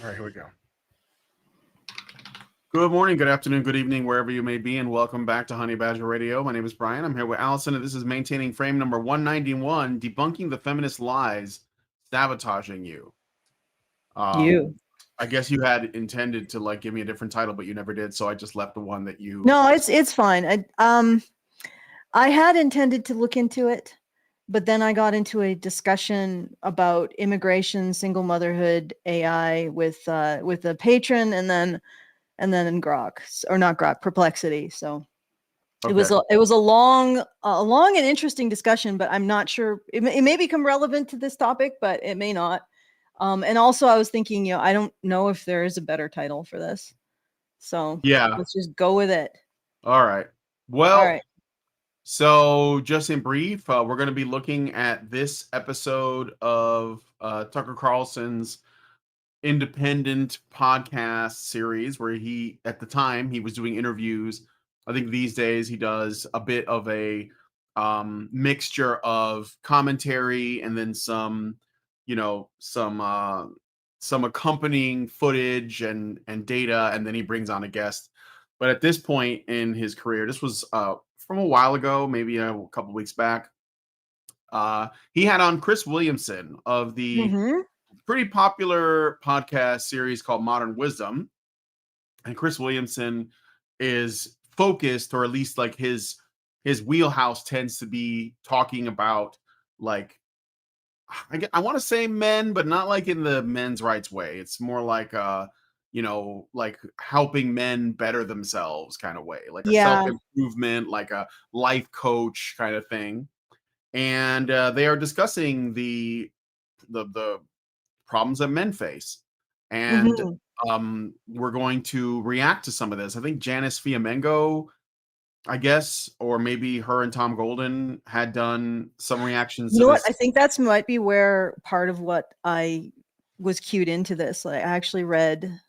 All right, here we go. Good morning, good afternoon, good evening, wherever you may be, and welcome back to Honey Badger Radio. My name is Brian. I'm here with Allison, and this is Maintaining Frame number 191, Debunking the Feminist Lies, Sabotaging You. I guess you had intended to give me a different title, but you never did, so I just left the one that you... No, it's fine. I had intended to look into it, but then I got into a discussion about immigration, single motherhood, AI with a patron, and then in Grok, or not Grok, Perplexity. So okay. It was a long and interesting discussion, but I'm not sure it may become relevant to this topic, but it may not. And also I was thinking, I don't know if there is a better title for this. So yeah, let's just go with it. All right. Well, so just in brief, we're going to be looking at this episode of Tucker Carlson's independent podcast series where at the time he was doing interviews. I think these days he does a bit of a mixture of commentary and then some accompanying footage and data, and then he brings on a guest. But at this point in his career, this was from a while ago, maybe a couple weeks back, he had on Chris Williamson of the pretty popular podcast series called Modern Wisdom. And Chris Williamson is focused, or at least his wheelhouse tends to be talking about I want to say men, but not in the men's rights way. It's more helping men better themselves kind of way, a self-improvement, like a life coach kind of thing. And they are discussing the problems that men face. And we're going to react to some of this. I think Janice Fiamengo, I guess, or maybe her and Tom Golden had done some reactions. You know what? I think that's might be where part of what I was cued into this. I actually read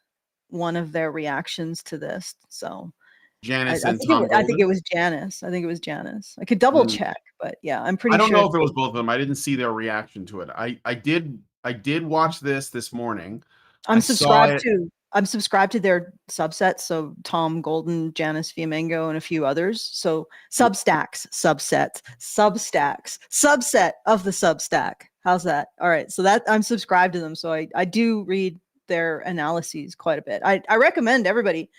one of their reactions to this. So Janice I think it was Janice. I could double check, but yeah, I'm pretty sure. I don't know if it was both of them. I didn't see their reaction to it. I did watch this morning. I'm subscribed to their subsets. So Tom Golden, Janice Fiamengo, and a few others. So subset of the Substack. How's that? All right. So that I'm subscribed to them. So I do read their analyses quite a bit. I recommend everybody,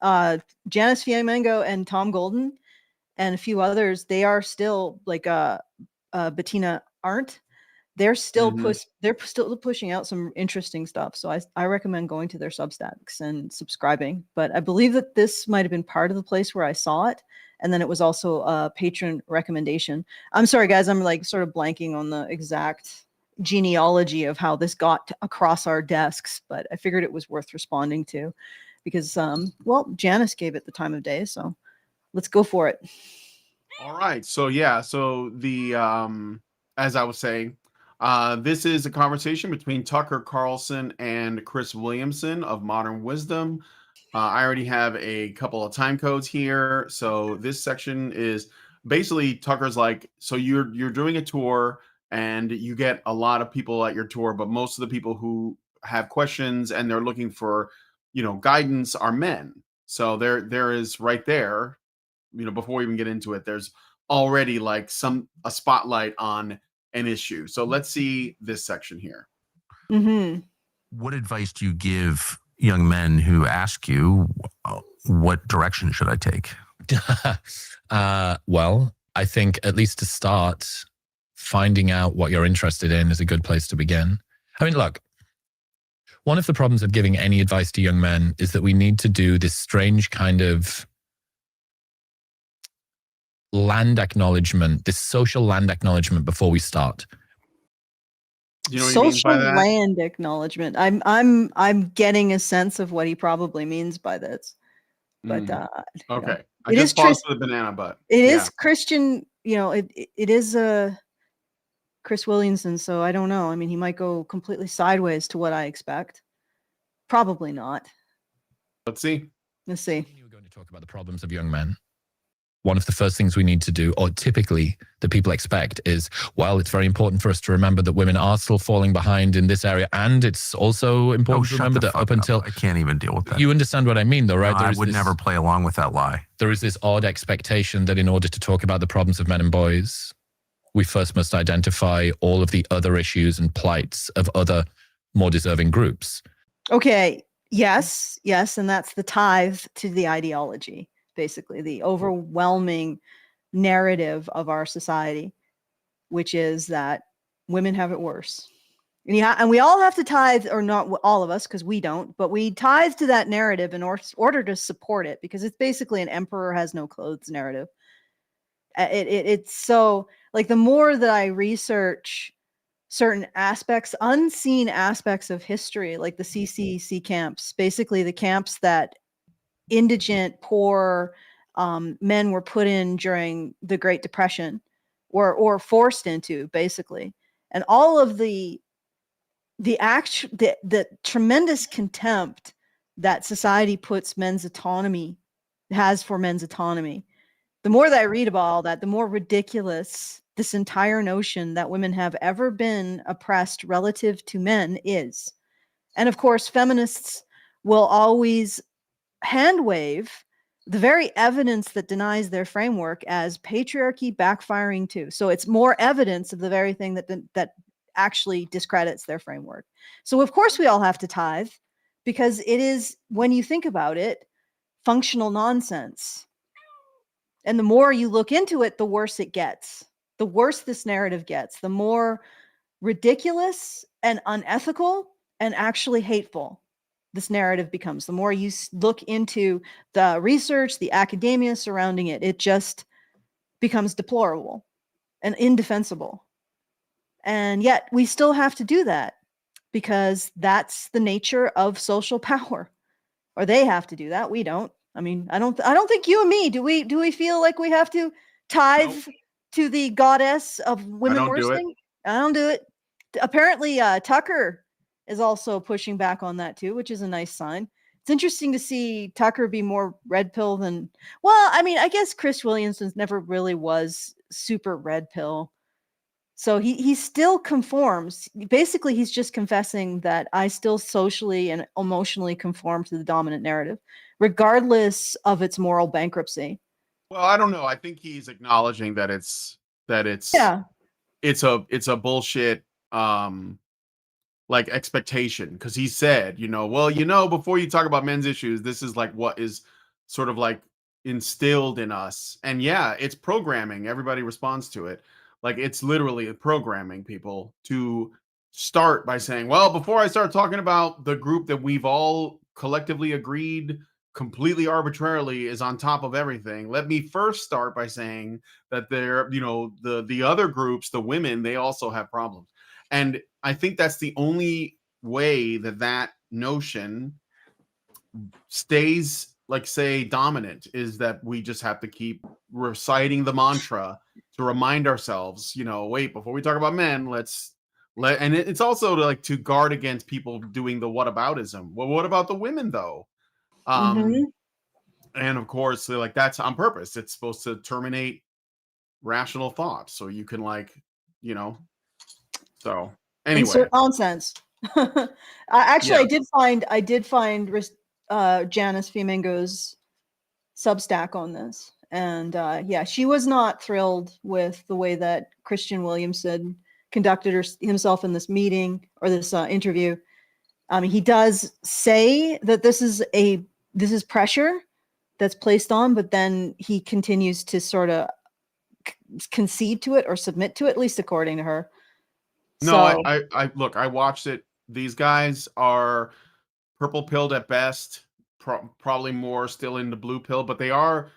Janice Fiamengo and Tom Golden and a few others. They are still Bettina Arndt. They're still pushing out some interesting stuff. So I recommend going to their Substacks and subscribing. But I believe that this might have been part of the place where I saw it. And then it was also a patron recommendation. I'm sorry, guys. I'm sort of blanking on the exact genealogy of how this got across our desks. But I figured it was worth responding to because, Janice gave it the time of day. So let's go for it. All right. So, yeah. So as I was saying, this is a conversation between Tucker Carlson and Chris Williamson of Modern Wisdom. I already have a couple of time codes here. So this section is basically Tucker's so you're doing a tour and you get a lot of people at your tour, but most of the people who have questions and they're looking for, guidance are men. So there is right there, before we even get into it, there's already a spotlight on an issue. So let's see this section here. What advice do you give young men who ask you, what direction should I take? Well, I think at least to start, finding out what you're interested in is a good place to begin. I mean, look, one of the problems of giving any advice to young men is that we need to do this strange kind of land acknowledgement, this social land acknowledgement before we start. You know what social you mean by that? Land acknowledgement. I'm getting a sense of what he probably means by this. But okay. I just paused for the banana butt. It is Christian, it is Chris Williamson, so I don't know. I mean, he might go completely sideways to what I expect. Probably not. Let's see. You were going to talk about the problems of young men. one of the first things we need to do, or typically that people expect, is, well, it's very important for us to remember that women are still falling behind in this area. And it's also important to remember that up until... I can't even deal with that. You understand what I mean, though, right? No, I would never play along with that lie. There is this odd expectation that in order to talk about the problems of men and boys, we first must identify all of the other issues and plights of other more deserving groups. Okay. Yes. And that's the tithe to the ideology. Basically, the overwhelming narrative of our society, which is that women have it worse. And we all have to tithe, or not all of us, because we don't, but we tithe to that narrative in order to support it, because it's basically an emperor has no clothes narrative. It's so, like, the more that I research certain aspects, unseen aspects of history, like the CCC camps, basically the camps that indigent, poor men were put in during the Great Depression, or forced into, basically, and all of the tremendous contempt that society puts has for men's autonomy. The more that I read about all that, the more ridiculous this entire notion that women have ever been oppressed relative to men is. And of course, feminists will always hand wave the very evidence that denies their framework as patriarchy backfiring too. So it's more evidence of the very thing that actually discredits their framework. So of course we all have to tithe, because it is, when you think about it, functional nonsense. And the more you look into it, the worse it gets. The worse this narrative gets, the more ridiculous and unethical and actually hateful this narrative becomes. The more you look into the research, the academia surrounding it, it just becomes deplorable and indefensible. And yet we still have to do that, because that's the nature of social power. Or they have to do that. We don't. I mean, I don't think you and me, do we feel like we have to tithe to the goddess of women worsting? I don't do it. Apparently, Tucker is also pushing back on that too, which is a nice sign. It's interesting to see Tucker be more red pill than, well, I mean, I guess Chris Williamson never really was super red pill. So he still conforms. Basically, he's just confessing that I still socially and emotionally conform to the dominant narrative, regardless of its moral bankruptcy. Well, I don't know. I think he's acknowledging that it's Yeah. it's a bullshit like expectation, because he said, before you talk about men's issues, this is like what is sort of like instilled in us. And yeah, it's programming. Everybody responds to it. Like, it's literally programming people to start by saying, well, before I start talking about the group that we've all collectively agreed completely arbitrarily is on top of everything, let me first start by saying that they're, the other groups, the women, they also have problems. And I think that's the only way that notion stays, like, say, dominant, is that we just have to keep reciting the mantra to remind ourselves, wait, before we talk about men, and it's also to guard against people doing the whataboutism. Well, what about the women though? And of course, they're like, that's on purpose. It's supposed to terminate rational thought, so you can so anyway. Insert nonsense. I did find Janice Fiamengo's Substack on this, and she was not thrilled with the way that Christian Williamson conducted himself in this meeting, or this interview. He does say that this is pressure that's placed on, but then he continues to sort of concede to it or submit to it, at least according to her. No, so, I look, I watched it. These guys are purple pilled at best, probably more still in the blue pill, but they are.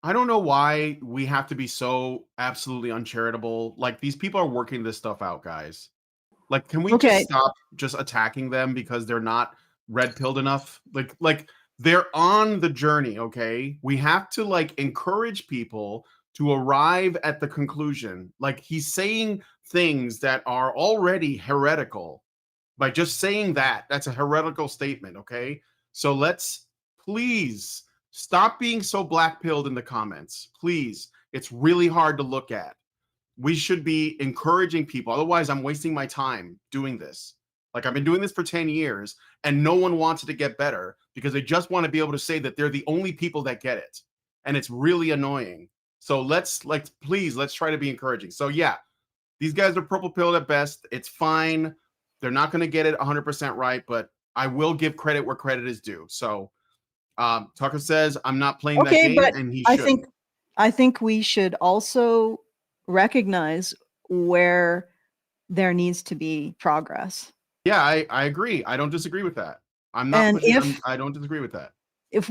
I don't know why we have to be so absolutely uncharitable. Like, these people are working this stuff out, guys. Like, can we just stop just attacking them because they're not red pilled enough? Like they're on the journey, okay? We have to encourage people to arrive at the conclusion. Like, he's saying things that are already heretical. By just saying that's a heretical statement, okay? So let's please stop being so black-pilled in the comments. Please. It's really hard to look at. We should be encouraging people. Otherwise, I'm wasting my time doing this. Like, I've been doing this for 10 years, and no one wants it to get better because they just want to be able to say that they're the only people that get it. And it's really annoying. So please, let's try to be encouraging. So yeah, these guys are purple pilled at best. It's fine. They're not going to get it 100% right, but I will give credit where credit is due. So Tucker says, I'm not playing that game, but and he I should. I think we should also recognize where there needs to be progress. Yeah, I agree. I don't disagree with that. I'm not. And I don't disagree with that. if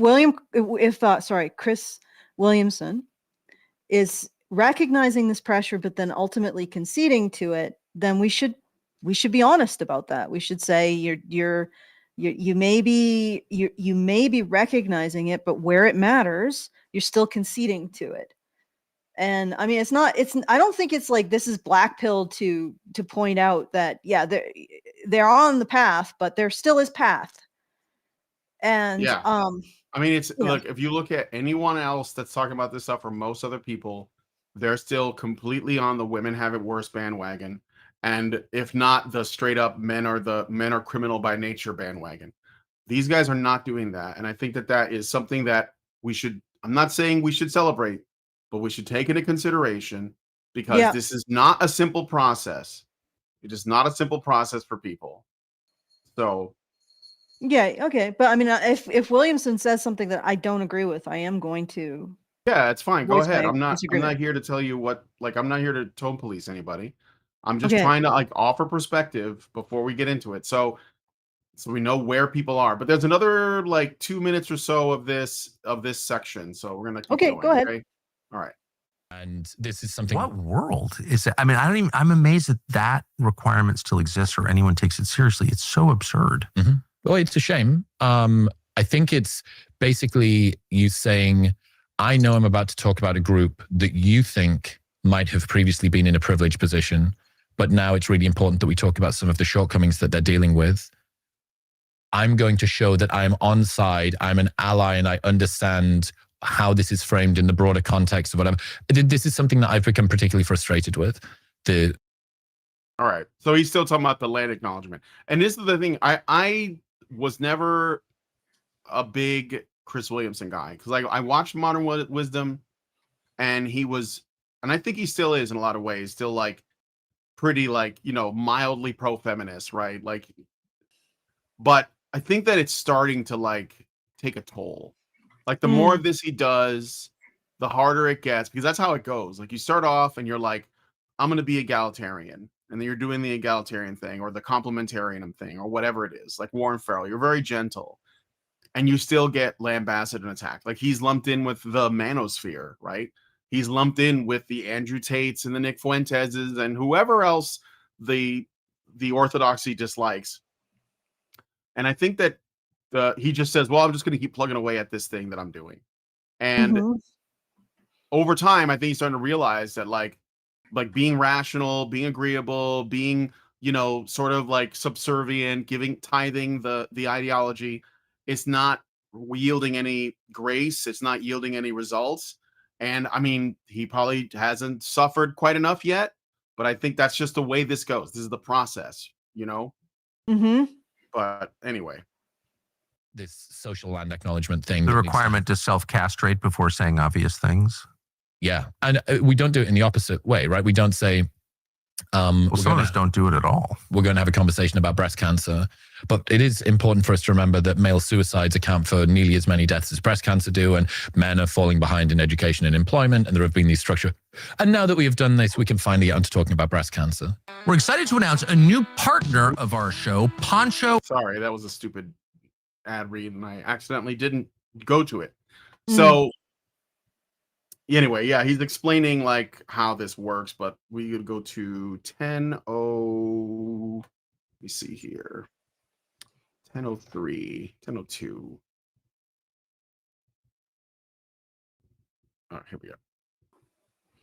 Chris Williamson is recognizing this pressure, but then ultimately conceding to it, then we should be honest about that. We should say you may be recognizing it, but where it matters, you're still conceding to it. And I mean, I don't think it's like this is black pill to point out that, yeah, they're on the path, but there still is path. And yeah, I mean, look, know. if you look at anyone else that's talking about this stuff, or most other people, they're still completely on the women have it worse bandwagon. And if not the straight up men are criminal by nature bandwagon. These guys are not doing that. And I think that is something that I'm not saying we should celebrate, but we should take into consideration, because this is not a simple process. It is not a simple process for people. So yeah, okay. But I mean, if Williamson says something that I don't agree with, I am going to. yeah, it's fine. Go ahead. I'm not disagreement. here to tell you what, I'm not here to tone police anybody. I'm just trying to offer perspective before we get into it. So we know where people are. But there's another 2 minutes or so of this section. So we're gonna keep going. Go ahead. Okay? All right. And this is something. What world is it? I mean, I'm amazed that requirement still exists or anyone takes it seriously. It's so absurd. Mm-hmm. Well, it's a shame. I think it's basically you saying, I know I'm about to talk about a group that you think might have previously been in a privileged position, but now it's really important that we talk about some of the shortcomings that they're dealing with. I'm going to show that I'm on side, I'm an ally, and I understand how this is framed in the broader context of whatever. This is something that I've become particularly frustrated with. All right. So he's still talking about the land acknowledgement. And this is the thing. I was never a big Chris Williamson guy, because I watched Modern Wisdom, and he was, and I think he still is in a lot of ways, still pretty mildly pro-feminist, right? But I think that it's starting to take a toll. The more of this he does, the harder it gets, because that's how it goes. You start off and you're like, I'm going to be egalitarian. And then you're doing the egalitarian thing or the complementarian thing or whatever it is, like Warren Farrell. You're very gentle. And you still get lambasted and attacked. He's lumped in with the manosphere, right? He's lumped in with the Andrew Tates and the Nick Fuenteses and whoever else the orthodoxy dislikes. And I think that he just says, well, I'm just going to keep plugging away at this thing that I'm doing. And over time, I think he's starting to realize that being rational, being agreeable, being, sort of subservient, tithing the ideology, it's not yielding any grace. It's not yielding any results. And I mean, he probably hasn't suffered quite enough yet, but I think that's just the way this goes. This is the process, But anyway. This social land acknowledgement thing. The requirement to self-castrate before saying obvious things. Yeah. And we don't do it in the opposite way, right? We don't say, some of us don't do it at all. We're going to have a conversation about breast cancer. But it is important for us to remember that male suicides account for nearly as many deaths as breast cancer do, and men are falling behind in education and employment, and there have been these structure. And now that we have done this, we can finally get onto talking about breast cancer. We're excited to announce a new partner of our show, Poncho. Sorry, that was a stupid ad read, and I accidentally didn't go to it. So anyway, yeah, he's explaining how this works, but we could go to 10:0. Let me see here. 10:03, 10:02. Oh, here we go.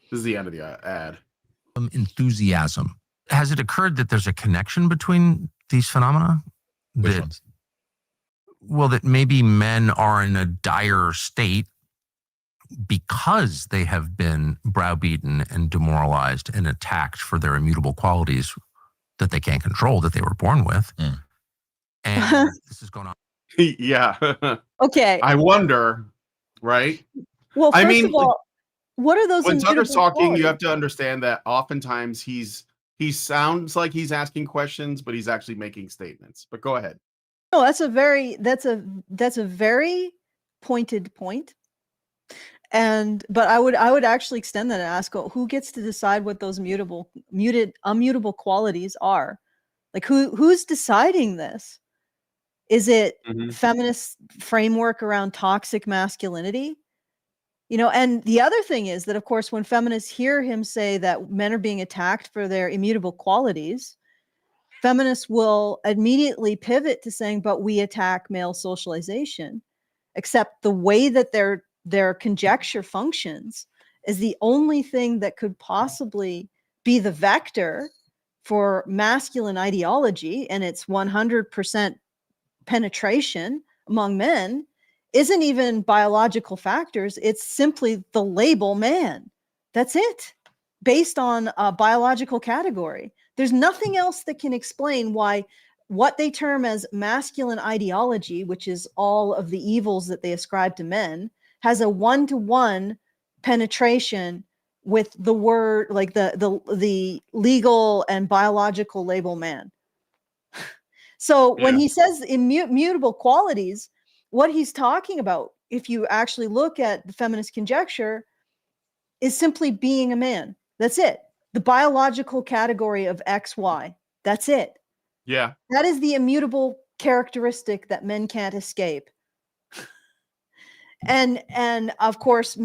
This is the end of the ad. Enthusiasm. Has it occurred that there's a connection between these phenomena? Which ones? Well, that maybe men are in a dire state because they have been browbeaten and demoralized and attacked for their immutable qualities that they can't control, that they were born with. Mm. And this is going on. Yeah. Okay. I wonder, right? Well, I first mean, of all, what are those when Tucker's immutable talking, you have qualities? to understand that oftentimes he sounds like he's asking questions, but he's actually making statements. But go ahead. No, that's a very pointed point. But I would actually extend that and ask, who gets to decide what those immutable qualities are? Like who's deciding this? Is it feminist framework around toxic masculinity? And the other thing is that, of course, when feminists hear him say that men are being attacked for their immutable qualities, feminists will immediately pivot to saying, but we attack male socialization, except the way that their conjecture functions is the only thing that could possibly be the vector for masculine ideology, and it's 100% penetration among men, isn't even biological factors. It's simply the label man. That's it, based on a biological category. There's nothing else that can explain why what they term as masculine ideology, which is all of the evils that they ascribe to men, has a one-to-one penetration with the word, like the legal and biological label man. So when he says immutable qualities, what he's talking about, if you actually look at the feminist conjecture, is simply being a man. That's it. The biological category of XY. That's it. Yeah. That is the immutable characteristic that men can't escape. And of course,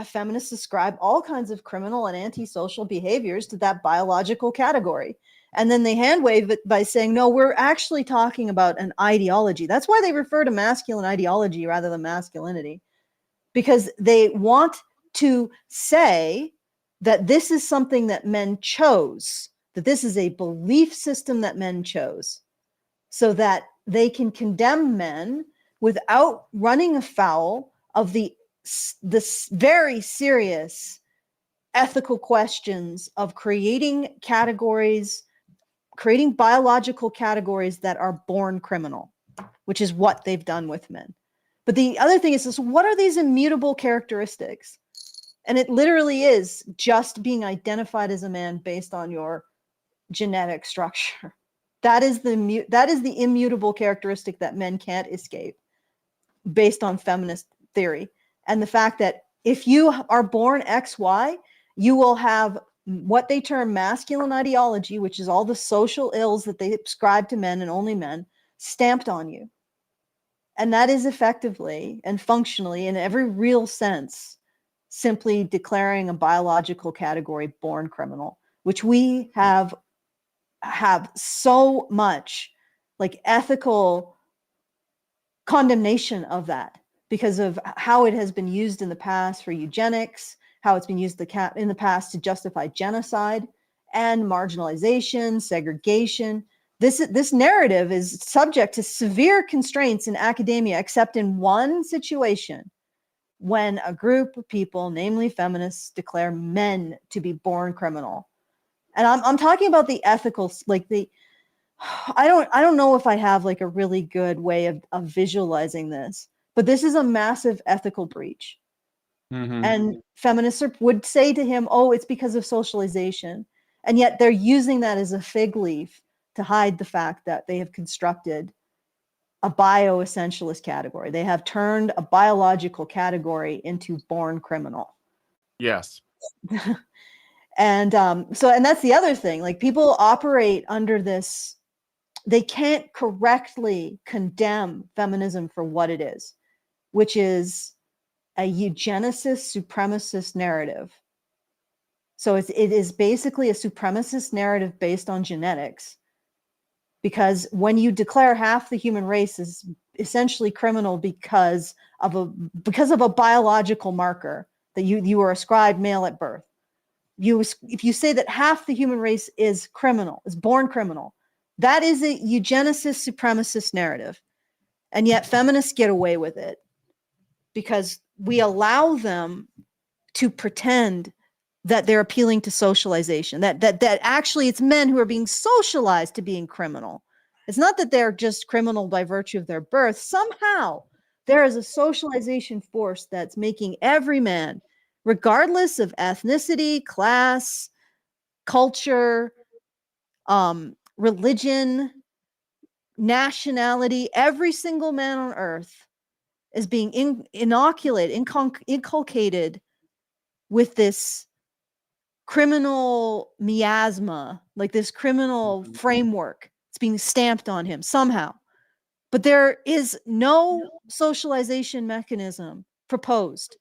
feminists ascribe all kinds of criminal and antisocial behaviors to that biological category. And then they hand wave it by saying, no, we're actually talking about an ideology. That's why they refer to masculine ideology rather than masculinity, because they want to say that this is something that men chose, that this is a belief system that men chose, so that they can condemn men without running afoul of this very serious ethical questions of creating categories, creating biological categories that are born criminal, which is what they've done with men. But the other thing is, what are these immutable characteristics? And it literally is just being identified as a man based on your genetic structure. That is the immutable characteristic that men can't escape based on feminist theory. And the fact that if you are born XY, you will have what they term masculine ideology, which is all the social ills that they ascribe to men and only men, stamped on you. And that is effectively and functionally, in every real sense, simply declaring a biological category born criminal, which we have so much like ethical condemnation of that because of how it has been used in the past for eugenics, how it's been used in the past to justify genocide and marginalization, segregation. This narrative is subject to severe constraints in academia, except in one situation, when a group of people, namely feminists, declare men to be born criminal. And I'm talking about the ethical, like I don't know if I have like a really good way of visualizing this, but this is a massive ethical breach. And feminists would say to him, oh, it's because of socialization. And yet they're using that as a fig leaf to hide the fact that they have constructed a bioessentialist category. They have turned a biological category into born criminal. Yes. And that's the other thing, like people operate under this, they can't correctly condemn feminism for what it is, which is a eugenicist supremacist narrative. So it is basically a supremacist narrative based on genetics, because when you declare half the human race is essentially criminal because of a biological marker that you were ascribed male at birth, if you say that half the human race is criminal, is born criminal, that is a eugenicist supremacist narrative. And yet feminists get away with it because we allow them to pretend that they're appealing to socialization, that actually it's men who are being socialized to being criminal. It's not that they're just criminal by virtue of their birth. Somehow there is a socialization force that's making every man, regardless of ethnicity, class, culture, religion, nationality, every single man on earth is being inculcated with this criminal miasma, like this criminal framework. It's being stamped on him somehow. But there is no socialization mechanism proposed.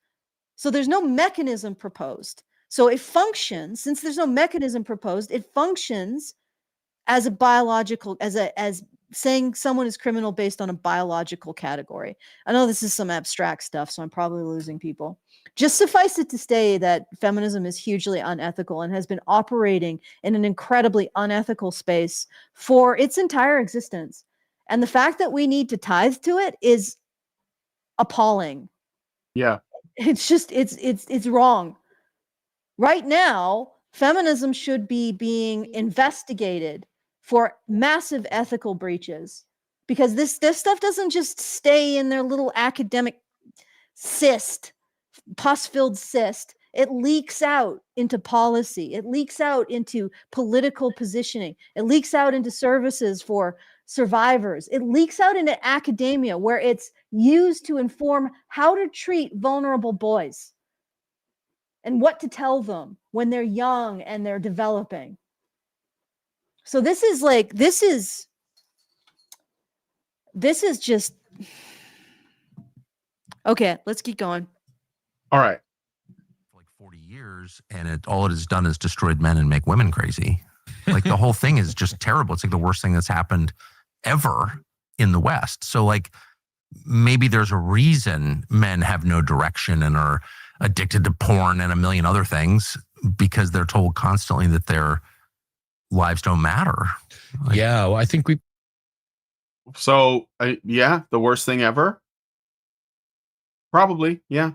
So there's no mechanism proposed. So it functions, since there's no mechanism proposed, it functions as a biological, as saying someone is criminal based on a biological category. I know this is some abstract stuff, so I'm probably losing people. Just suffice it to say that feminism is hugely unethical and has been operating in an incredibly unethical space for its entire existence. And the fact that we need to tithe to it is appalling. Yeah. It's just, it's wrong. Right now, feminism should be being investigated for massive ethical breaches, because this stuff doesn't just stay in their little academic cyst, pus-filled cyst. It leaks out into policy. It leaks out into political positioning. It leaks out into services for survivors. It leaks out into academia, where it's used to inform how to treat vulnerable boys and what to tell them when they're young and they're developing. So this is just, okay, let's keep going. All right. Like 40 years, and all it has done is destroyed men and make women crazy. Like the whole thing is just terrible. It's like the worst thing that's happened ever in the West. So like maybe there's a reason men have no direction and are addicted to porn and a million other things, because they're told constantly that their lives don't matter. Like, Yeah, well, I think So, yeah, the worst thing ever? Probably, yeah.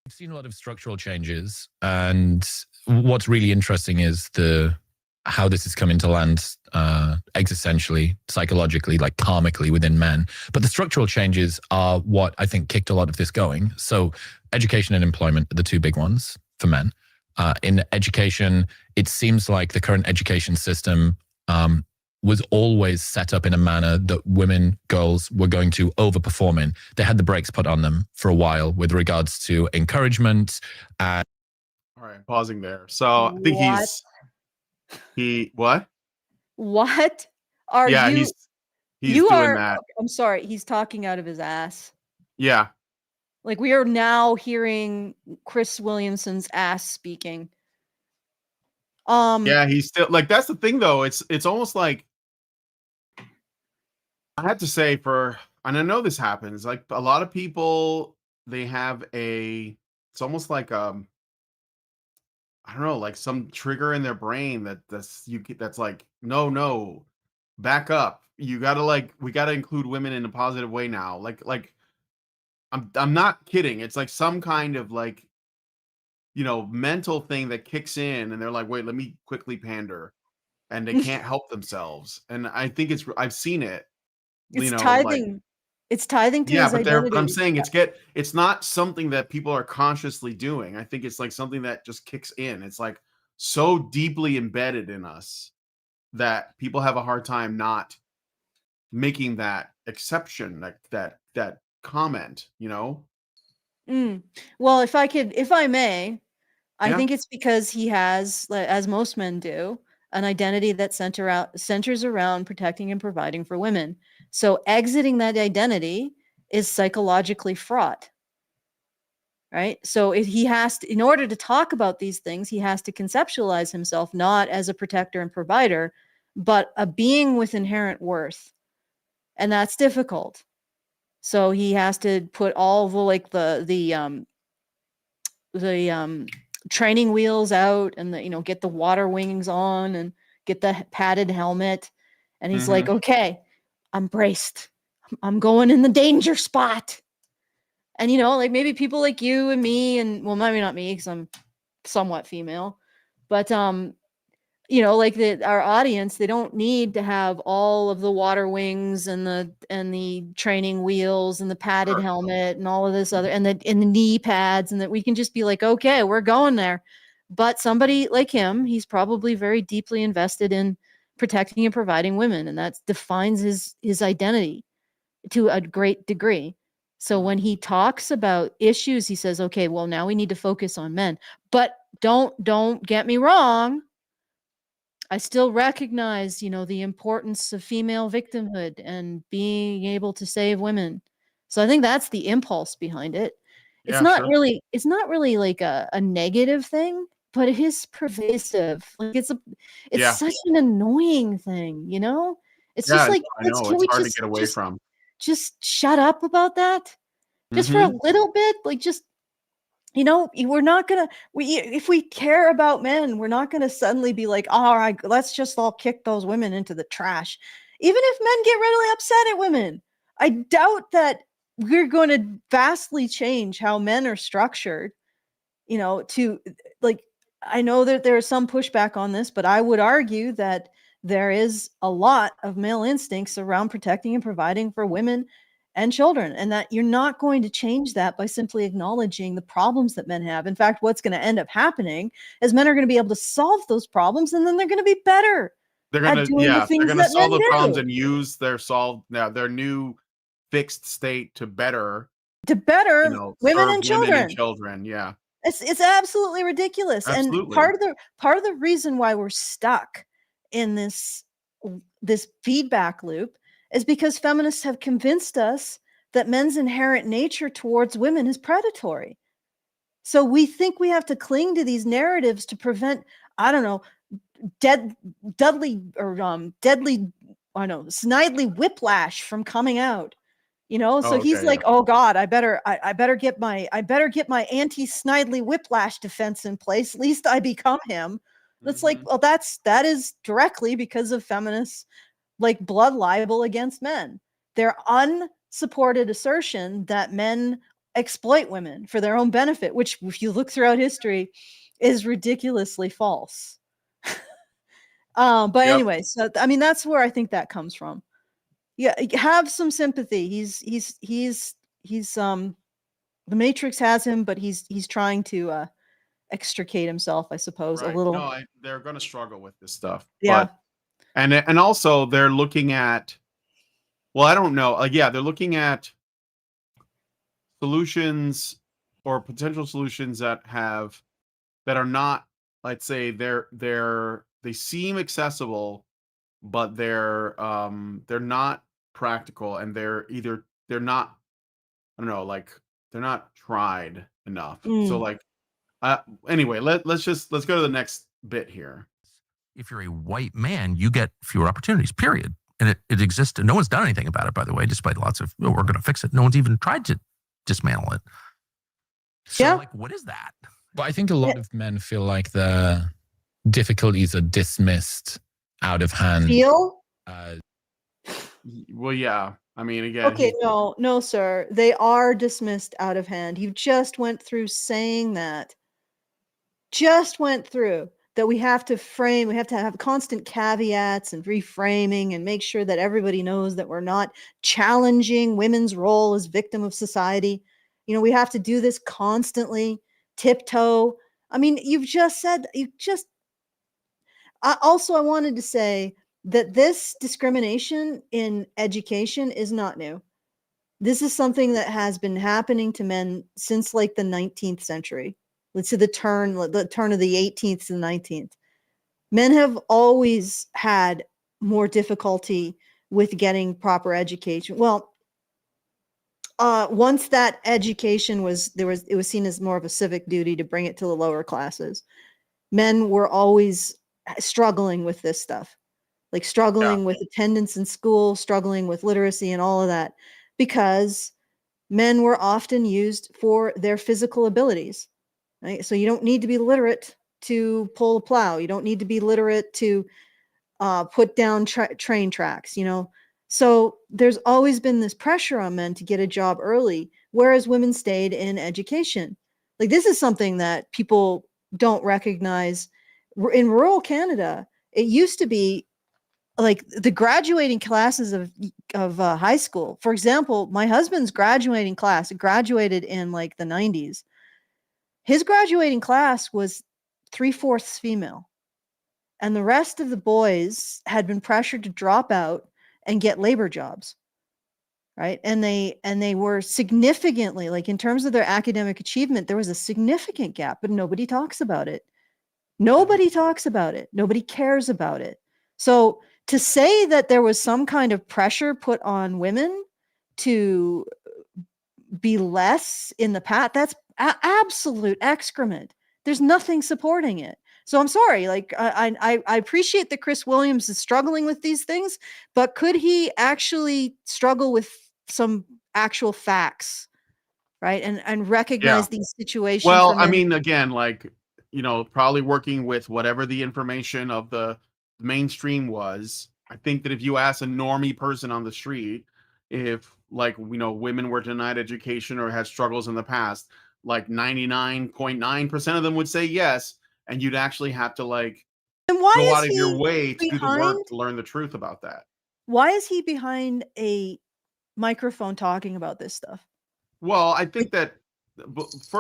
we've seen a lot of structural changes, and what's really interesting is how this is coming to land existentially, psychologically, like karmically within men. But the structural changes are what I think kicked a lot of this going. So education and employment are the two big ones for men. In education, it seems like the current education system was always set up in a manner that women, girls were going to overperform in. They had the brakes put on them for a while with regards to encouragement. And All right, pausing there. So I think what? What are Yeah, you? he's You doing are. that. I'm sorry. He's talking out of his ass. Yeah. Like, we are now hearing Chris Williamson's ass speaking. Yeah, he's still like, that's the thing though. It's almost like, I have to say, and I know this happens, like a lot of people, they have it's almost like I don't know, like some trigger in their brain that's like, no, back up. You gotta we gotta include women in a positive way now. Like I'm not kidding. It's like some kind of like, mental thing that kicks in, and they're like, wait, let me quickly pander, and they can't help themselves. And I think I've seen it, It's like, tithing. It's tithing to yeah, his but identity. I'm saying it's not something that people are consciously doing. I think it's like something that just kicks in. It's like so deeply embedded in us that people have a hard time not making that exception, like that comment, Well, if I may, I Yeah. think it's because he has, as most men do, an identity that centers around protecting and providing for women. So exiting that identity is psychologically fraught, right? So if he has to, in order to talk about these things, he has to conceptualize himself not as a protector and provider, but a being with inherent worth, and that's difficult. So he has to put all the training wheels out, and get the water wings on and get the padded helmet. And he's like, okay, I'm braced. I'm going in the danger spot. And, you know, like maybe people like you and me and, well, maybe not me because I'm somewhat female, but, you know, like our audience, they don't need to have all of the water wings and the training wheels and the padded Sure. helmet and all of this other, and the knee pads, and that we can just be like, okay, we're going there. But somebody like him, he's probably very deeply invested in protecting and providing women, and that defines his identity to a great degree. So when he talks about issues, he says, okay, well, now we need to focus on men. But don't get me wrong. I still recognize, you know, the importance of female victimhood and being able to save women. So I think that's the impulse behind it. Yeah, sure. It's not really like a negative thing, but it is pervasive. Like it's Yeah. such an annoying thing, you know? It's just Yeah, like, I know. can It's we hard to get away from. just shut up about that? Just for a Mhm. little bit? Like just, you know, we're not gonna, if we care about men, we're not gonna suddenly be like, all right, let's just all kick those women into the trash. Even if men get really upset at women, I doubt that we're going to vastly change how men are structured, you know, to like, I know that there's some pushback on this, but I would argue that there is a lot of male instincts around protecting and providing for women and children, and that you're not going to change that by simply acknowledging the problems that men have. In fact, what's going to end up happening is men are going to be able to solve those problems, and then they're going to be better at doing the They're things gonna that men solve the problems do and use their new fixed state to better, to you better know, women serve and women and children. children. Yeah, It's absolutely ridiculous. And absolutely. part of the reason why we're stuck in this feedback loop is because feminists have convinced us that men's inherent nature towards women is predatory. So we think we have to cling to these narratives to prevent, I don't know, deadly I don't know, snidely whiplash from coming out. You know, so Oh, he's okay, yeah. like, "Oh God, I better get my anti-snidely whiplash defense in place. At least I become him." That's like, Mhm. well, that is directly because of feminists like blood libel against men. Their unsupported assertion that men exploit women for their own benefit, which, if you look throughout history, is ridiculously false. But Yep. anyway, so I mean, that's where I think that comes from. Yeah, have some sympathy. He's the Matrix has him, but he's trying to extricate himself, I suppose, a Right. No, little. they're gonna struggle with this stuff, Yeah. but and also they're looking at, well, I don't know. Yeah, they're looking at solutions or potential solutions that are not, let's say, they seem accessible, but they're not practical, and they're not, I don't know, like, they're not tried enough. So, Mm. like, anyway, let's go to the next bit here. If you're a white man, you get fewer opportunities, period. And it exists. And no one's done anything about it, by the way, despite lots of, oh, we're going to fix it. No one's even tried to dismantle it. So, Yeah. like, what is that? But I think a lot of men feel like their difficulties are dismissed out of hand. Feel? Well, yeah. I mean, again, Okay, no, sir. They are dismissed out of hand. You just went through saying that. Just went through that we have to have constant caveats and reframing and make sure that everybody knows that we're not challenging women's role as victim of society. You know, we have to do this constantly, tiptoe. I mean, I wanted to say that this discrimination in education is not new. This is something that has been happening to men since like the 19th century. Let's say the turn of the 18th to the 19th. Men have always had more difficulty with getting proper education. Well, once that education it was seen as more of a civic duty to bring it to the lower classes. Men were always struggling with this stuff, like yeah, struggling with attendance in school, struggling with literacy and all of that, because men were often used for their physical abilities. Right? So you don't need to be literate to pull a plow. You don't need to be literate to put down train tracks. You know, So there's always been this pressure on men to get a job early, whereas women stayed in education. Like, this is something that people don't recognize. In rural Canada, it used to be like the graduating classes of high school. For example, my husband's graduating class graduated in like the 90s. His graduating class was 3/4 female, and the rest of the boys had been pressured to drop out and get labor jobs, right? And they were significantly, like, in terms of their academic achievement, there was a significant gap, but nobody talks about it. Nobody talks about it. Nobody cares about it. So to say that there was some kind of pressure put on women to be less in the past, that's absolute excrement. There's nothing supporting it. So I'm sorry, like, I appreciate that Chris Williams is struggling with these things, but could he actually struggle with some actual facts, right? And recognize these situations Well, for I men. mean, again, like, probably working with whatever the information of the mainstream was. I think that if you ask a normie person on the street if, like, women were denied education or had struggles in the past, like 99.9% of them would say yes, and you'd actually have to, like, And why go is out of your he way to do the behind? work to learn the truth about that. Why is he behind a microphone talking about this stuff? Well, I Like, think that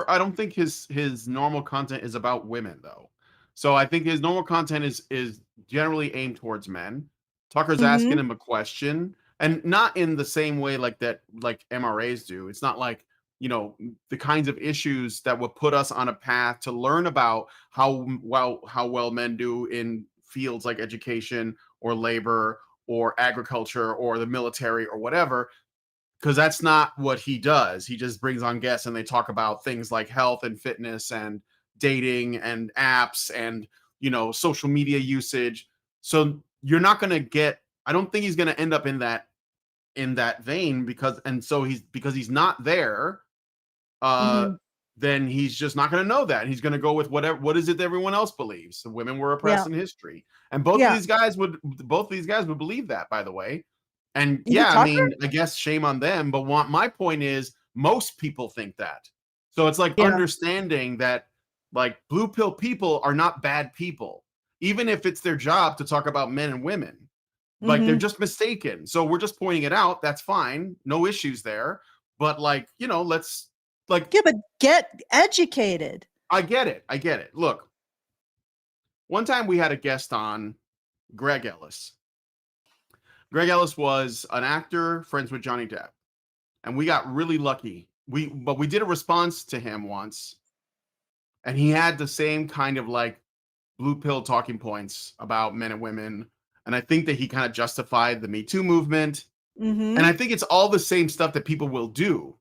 I don't think his normal content is about women though. So I think his normal content is generally aimed towards men. Tucker's asking mhm, him a question, and not in the same way like that, like MRAs do. It's not like, the kinds of issues that would put us on a path to learn about how well men do in fields like education or labor or agriculture or the military or whatever, because that's not what he does. He just brings on guests and they talk about things like health and fitness and dating and apps and, social media usage. So you're not going to get, I don't think he's going to end up in that vein, because he's not there. uh mhm, then he's just not going to know that. He's going to go with what is it that everyone else believes. The women were oppressed yeah, in history, and both of these guys would believe that, by the way. And is it yeah, I Tucker? mean, I guess shame on them, but my point is most people think that. So it's like Yeah, understanding that, like, blue pill people are not bad people, even if it's their job to talk about men and women. Like, they're mhm. just mistaken. So we're just pointing it out. That's fine. No issues there. But, like, let's, like, Yeah, but get educated. I get it. I get it. Look, one time we had a guest on, Greg Ellis. Greg Ellis was an actor, friends with Johnny Depp, and we got really lucky. But we did a response to him once, and he had the same kind of, like, blue pill talking points about men and women, and I think that he kind of justified the MeToo movement, and Mhm, I think it's all the same stuff that people will do,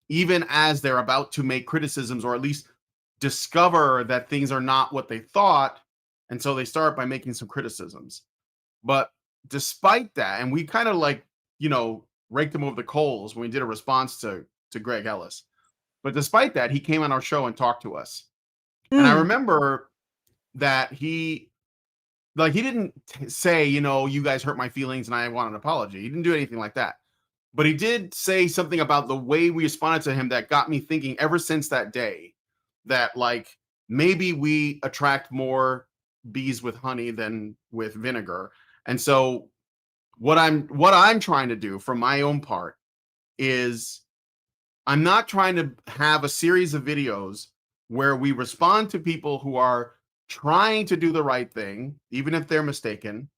even as they're about to make criticisms, or at least discover that things are not what they thought. And so they start by making some criticisms. But despite that, and we kind of, like, raked him over the coals when we did a response to Greg Ellis. But despite that, he came on our show and talked to us. And I mm, remember that he didn't say, you guys hurt my feelings and I want an apology. He didn't do anything like that. But he did say something about the way we responded to him that got me thinking ever since that day, that, like, maybe we attract more bees with honey than with vinegar. And so what I'm trying to do from my own part is, I'm not trying to have a series of videos where we respond to people who are trying to do the right thing, even if they're mistaken,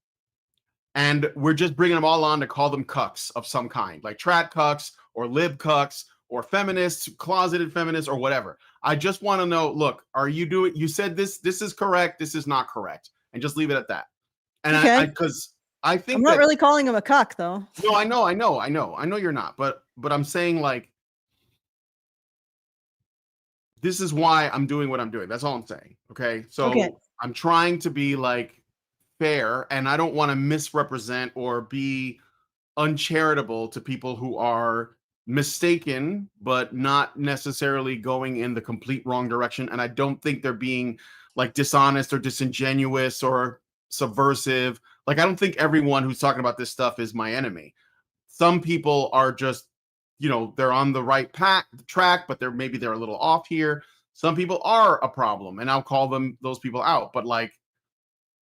and we're just bringing them all on to call them cucks of some kind, like trad cucks or lib cucks or feminists, closeted feminists, or whatever. I just want to know, look, are you doing, you said this is correct, this is not correct, and just leave it at that. And I okay. because I I'm think not that, really calling him a cuck, though. no, I know you're not, but I'm saying, like, this is why I'm doing what I'm doing. That's all I'm saying. Okay. Okay. So I'm trying to be, like, fair, and I don't want to misrepresent or be uncharitable to people who are mistaken, but not necessarily going in the complete wrong direction. And I don't think they're being, like, dishonest or disingenuous or subversive. Like, I don't think everyone who's talking about this stuff is my enemy. some people are just, they're on the right track, but they're a little off here. Some people are a problem, and I'll call those people out. But like,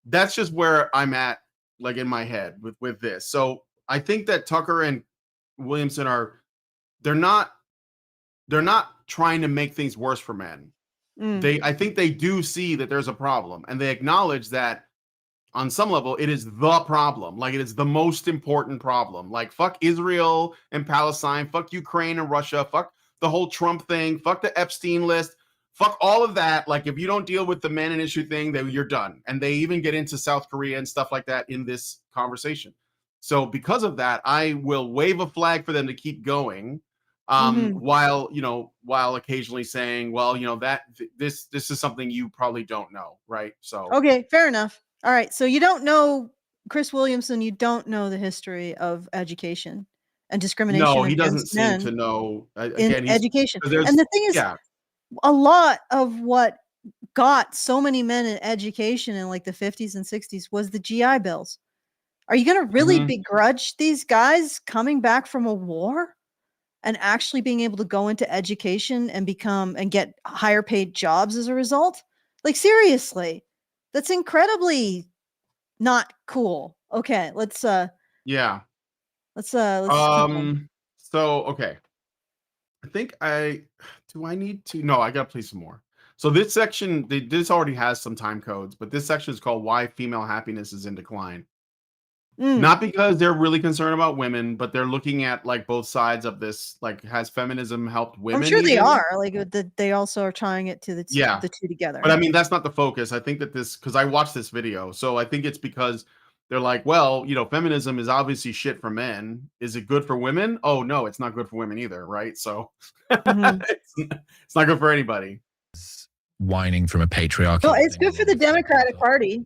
that's just where I'm at, like in my head with this. So I think that Tucker and Williamson they're not trying to make things worse for men. I think they do see that there's a problem, and they acknowledge that on some level it is the problem. Like, it is the most important problem. Like, fuck Israel and Palestine, fuck Ukraine and Russia, fuck the whole Trump thing, fuck the Epstein list, fuck all of that. Like, if you don't deal with the men and issue thing, then you're done. And they even get into South Korea and stuff like that in this conversation. So because of that, I will wave a flag for them to keep going. While occasionally saying, well, that this is something you probably don't know, right? So okay, fair enough. All right, so you don't know Chris Williamson, you don't know the history of education and discrimination no, he doesn't against seem men to know. in Again, education. there's And the thing is, yeah, a lot of what got so many men in education in like the 50s and 60s was the GI Bills. Are you going to really begrudge these guys coming back from a war and actually being able to go into education and get higher paid jobs as a result? Like, seriously, that's incredibly not cool. Okay, let's keep going. So okay, I think do I need to? No, I gotta play some more. So this section, this already has some time codes, but this section is called "Why Female Happiness is in Decline." Not because they're really concerned about women, but they're looking at like both sides of this. Like, has feminism helped women? I'm sure they even? are. Like, they also are trying it to the two together. But I mean, that's not the focus. I think that because I watched this video, so I think it's because they're like, well, feminism is obviously shit for men. Is it good for women? Oh no, it's not good for women either, right? So it's not good for anybody. Whining from a patriarchy. No, it's good for the Democratic Party.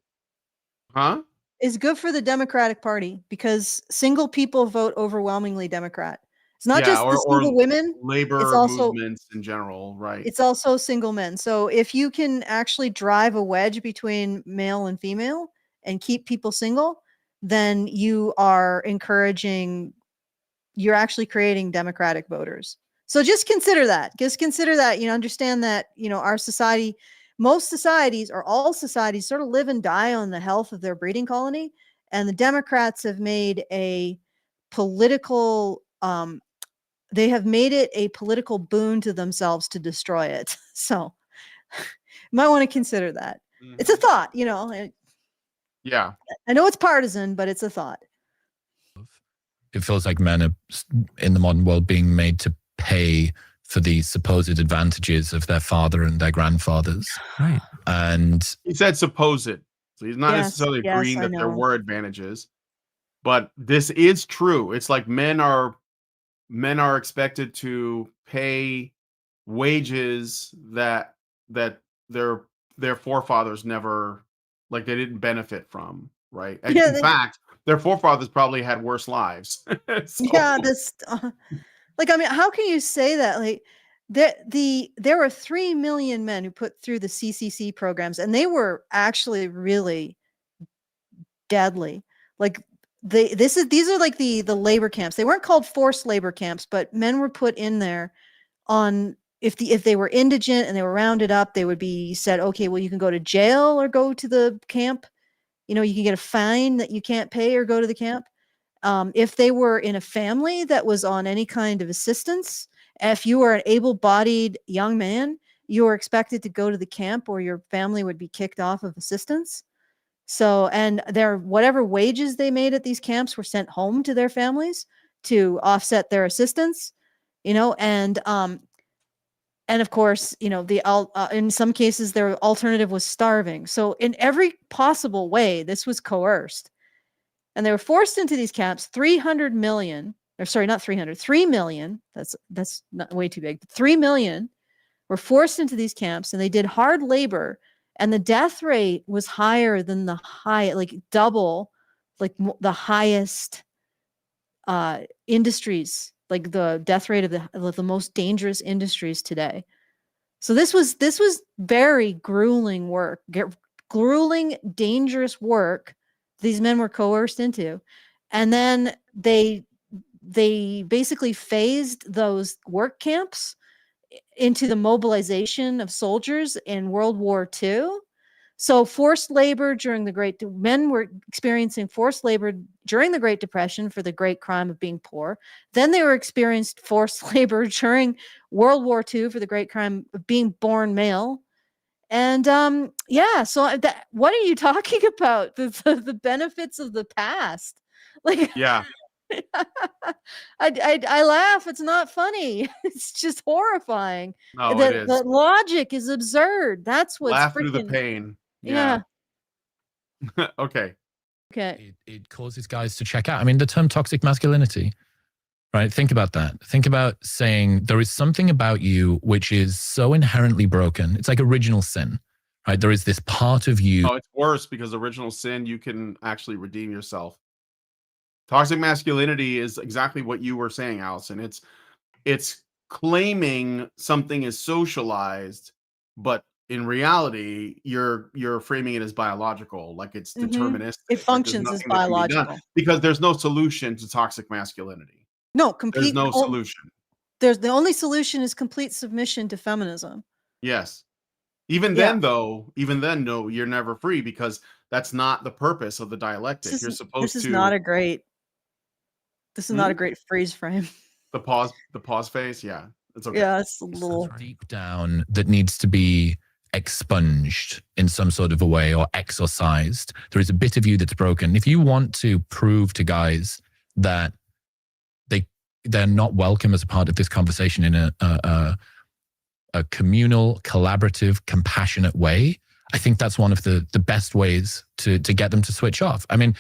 Huh? Is good for the Democratic Party because single people vote overwhelmingly Democrat. It's not just the single women, labor it's also movements in general, right? It's also single men. So if you can actually drive a wedge between male and female and keep people single, then you're actually creating Democratic voters. So just consider that. Understand that, our society, most societies or all societies sort of live and die on the health of their breeding colony. And the Democrats have made a political, they have made it a political boon to themselves to destroy it. So you might want to consider that. It's a thought, Yeah. I know it's partisan, but it's a thought. It feels like men are in the modern world being made to pay for the supposed advantages of their father and their grandfathers. Right. And he said supposed. So he's not necessarily agreeing that there were advantages. But this is true. It's like men are expected to pay wages that their forefathers never, like, they didn't benefit from, right? And in fact, their forefathers probably had worse lives. Yeah, this like, I mean, how can you say that? Like, there were 3 million men who put through the CCC programs, and they were actually really deadly. Like, these are like the labor camps. They weren't called forced labor camps, but men were put in there on if they were indigent and they were rounded up, they would be said, okay, well, you can go to jail or go to the camp. You can get a fine that you can't pay or go to the camp. If they were in a family that was on any kind of assistance, if you were an able-bodied young man, you were expected to go to the camp or your family would be kicked off of assistance. So, and whatever wages they made at these camps were sent home to their families to offset their assistance, and of course, in some cases their alternative was starving. So in every possible way, this was coerced. And they were forced into these camps. 300 million, or sorry, not 300, 3 million. That's not way too big. 3 million were forced into these camps, and they did hard labor. And the death rate was higher than double, like the highest industries, like the death rate of the most dangerous industries today. So this was very grueling work, grueling, dangerous work these men were coerced into. And then they they basically phased those work camps into the mobilization of soldiers in World War II. So forced labor during men were experiencing forced labor during the Great Depression for the great crime of being poor. Then they were experienced forced labor during World War II for the great crime of being born male. And yeah, so what are you talking about? The benefits of the past. Like, Yeah. I laugh. It's not funny. It's just horrifying. No, it The is. logic is absurd. That's what's Laugh through the freaking pain. yeah. Okay. Okay. It causes guys to check out. I mean, the term toxic masculinity, right? Think about that. Think about saying there is something about you which is so inherently broken. It's like original sin, right? There is this part of you. Oh, it's worse because original sin, you can actually redeem yourself. Toxic masculinity is exactly what you were saying, Allison. It's claiming something is socialized, but in reality, you're framing it as biological, like it's deterministic. It Like there's functions as nothing that can be done biological. because there's no solution to toxic masculinity. No, There's no solution. The only solution is complete submission to feminism. Yes. Even Yeah. then, though, no, you're never free because that's not the purpose of the dialectic. You're supposed This is to not a great freeze frame. the pause phase. Yeah, it's okay. Yeah, it's a little deep down that needs to be expunged in some sort of a way or exorcised. There is a bit of you that's broken. If you want to prove to guys that they're not welcome as a part of this conversation in a communal, collaborative, compassionate way, I think that's one of the best ways to get them to switch off. I mean,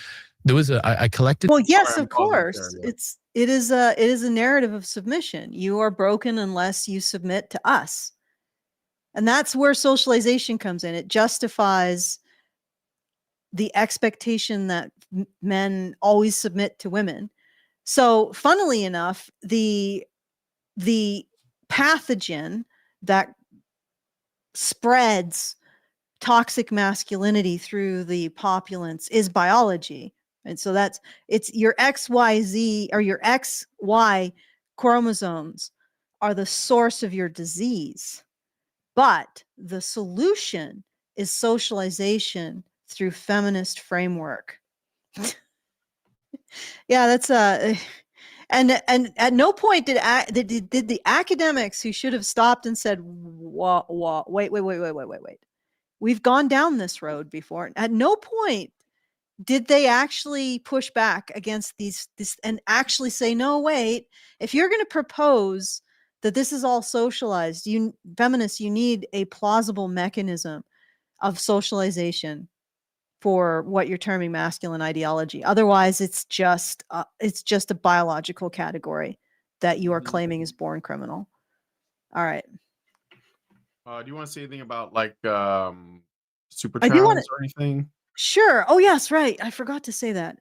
there was I collected. Well, yes, of course. It is a narrative of submission. You are broken unless you submit to us. And that's where socialization comes in. It justifies the expectation that men always submit to women. So, funnily enough, the pathogen that spreads toxic masculinity through the populace is biology. And so it's your XYZ or your XY chromosomes are the source of your disease. But the solution is socialization through feminist framework. Yeah, that's and at no point did the academics who should have stopped and said, wait. We've gone down this road before. At no point did they actually push back against this and actually say, no, wait, if you're going to propose that this is all socialized, feminists, you need a plausible mechanism of socialization for what you're terming masculine ideology. Otherwise, it's just a biological category that you are claiming is born criminal. All right. Do you want to say anything about like super chats or anything? Sure. Oh, yes, right. I forgot to say that.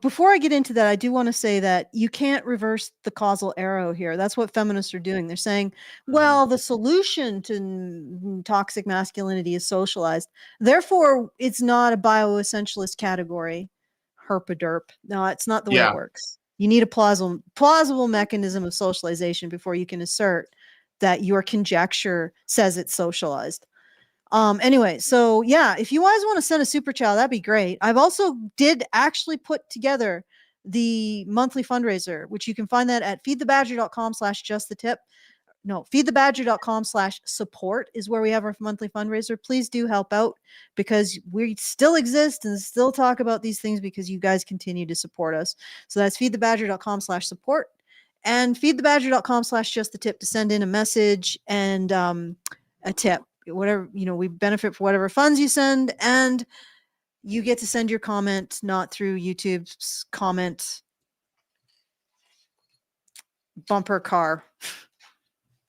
Before I get into that, I do want to say that you can't reverse the causal arrow here. That's what feminists are doing. They're saying, well, the solution to toxic masculinity is socialized. Therefore, it's not a bioessentialist category. Herpaderp. No, it's not the way it works. You need a plausible mechanism of socialization before you can assert that your conjecture says it's socialized. Anyway, so yeah, if you guys want to send a super chat, that'd be great. I've also did actually put together the monthly fundraiser, which you can find that at feedthebadger.com/justthetip. No, feedthebadger.com/support is where we have our monthly fundraiser. Please do help out because we still exist and still talk about these things because you guys continue to support us. So that's feedthebadger.com/support and feedthebadger.com/justthetip to send in a message and a tip. Whatever, we benefit for whatever funds you send, and you get to send your comment not through YouTube's comment bumper car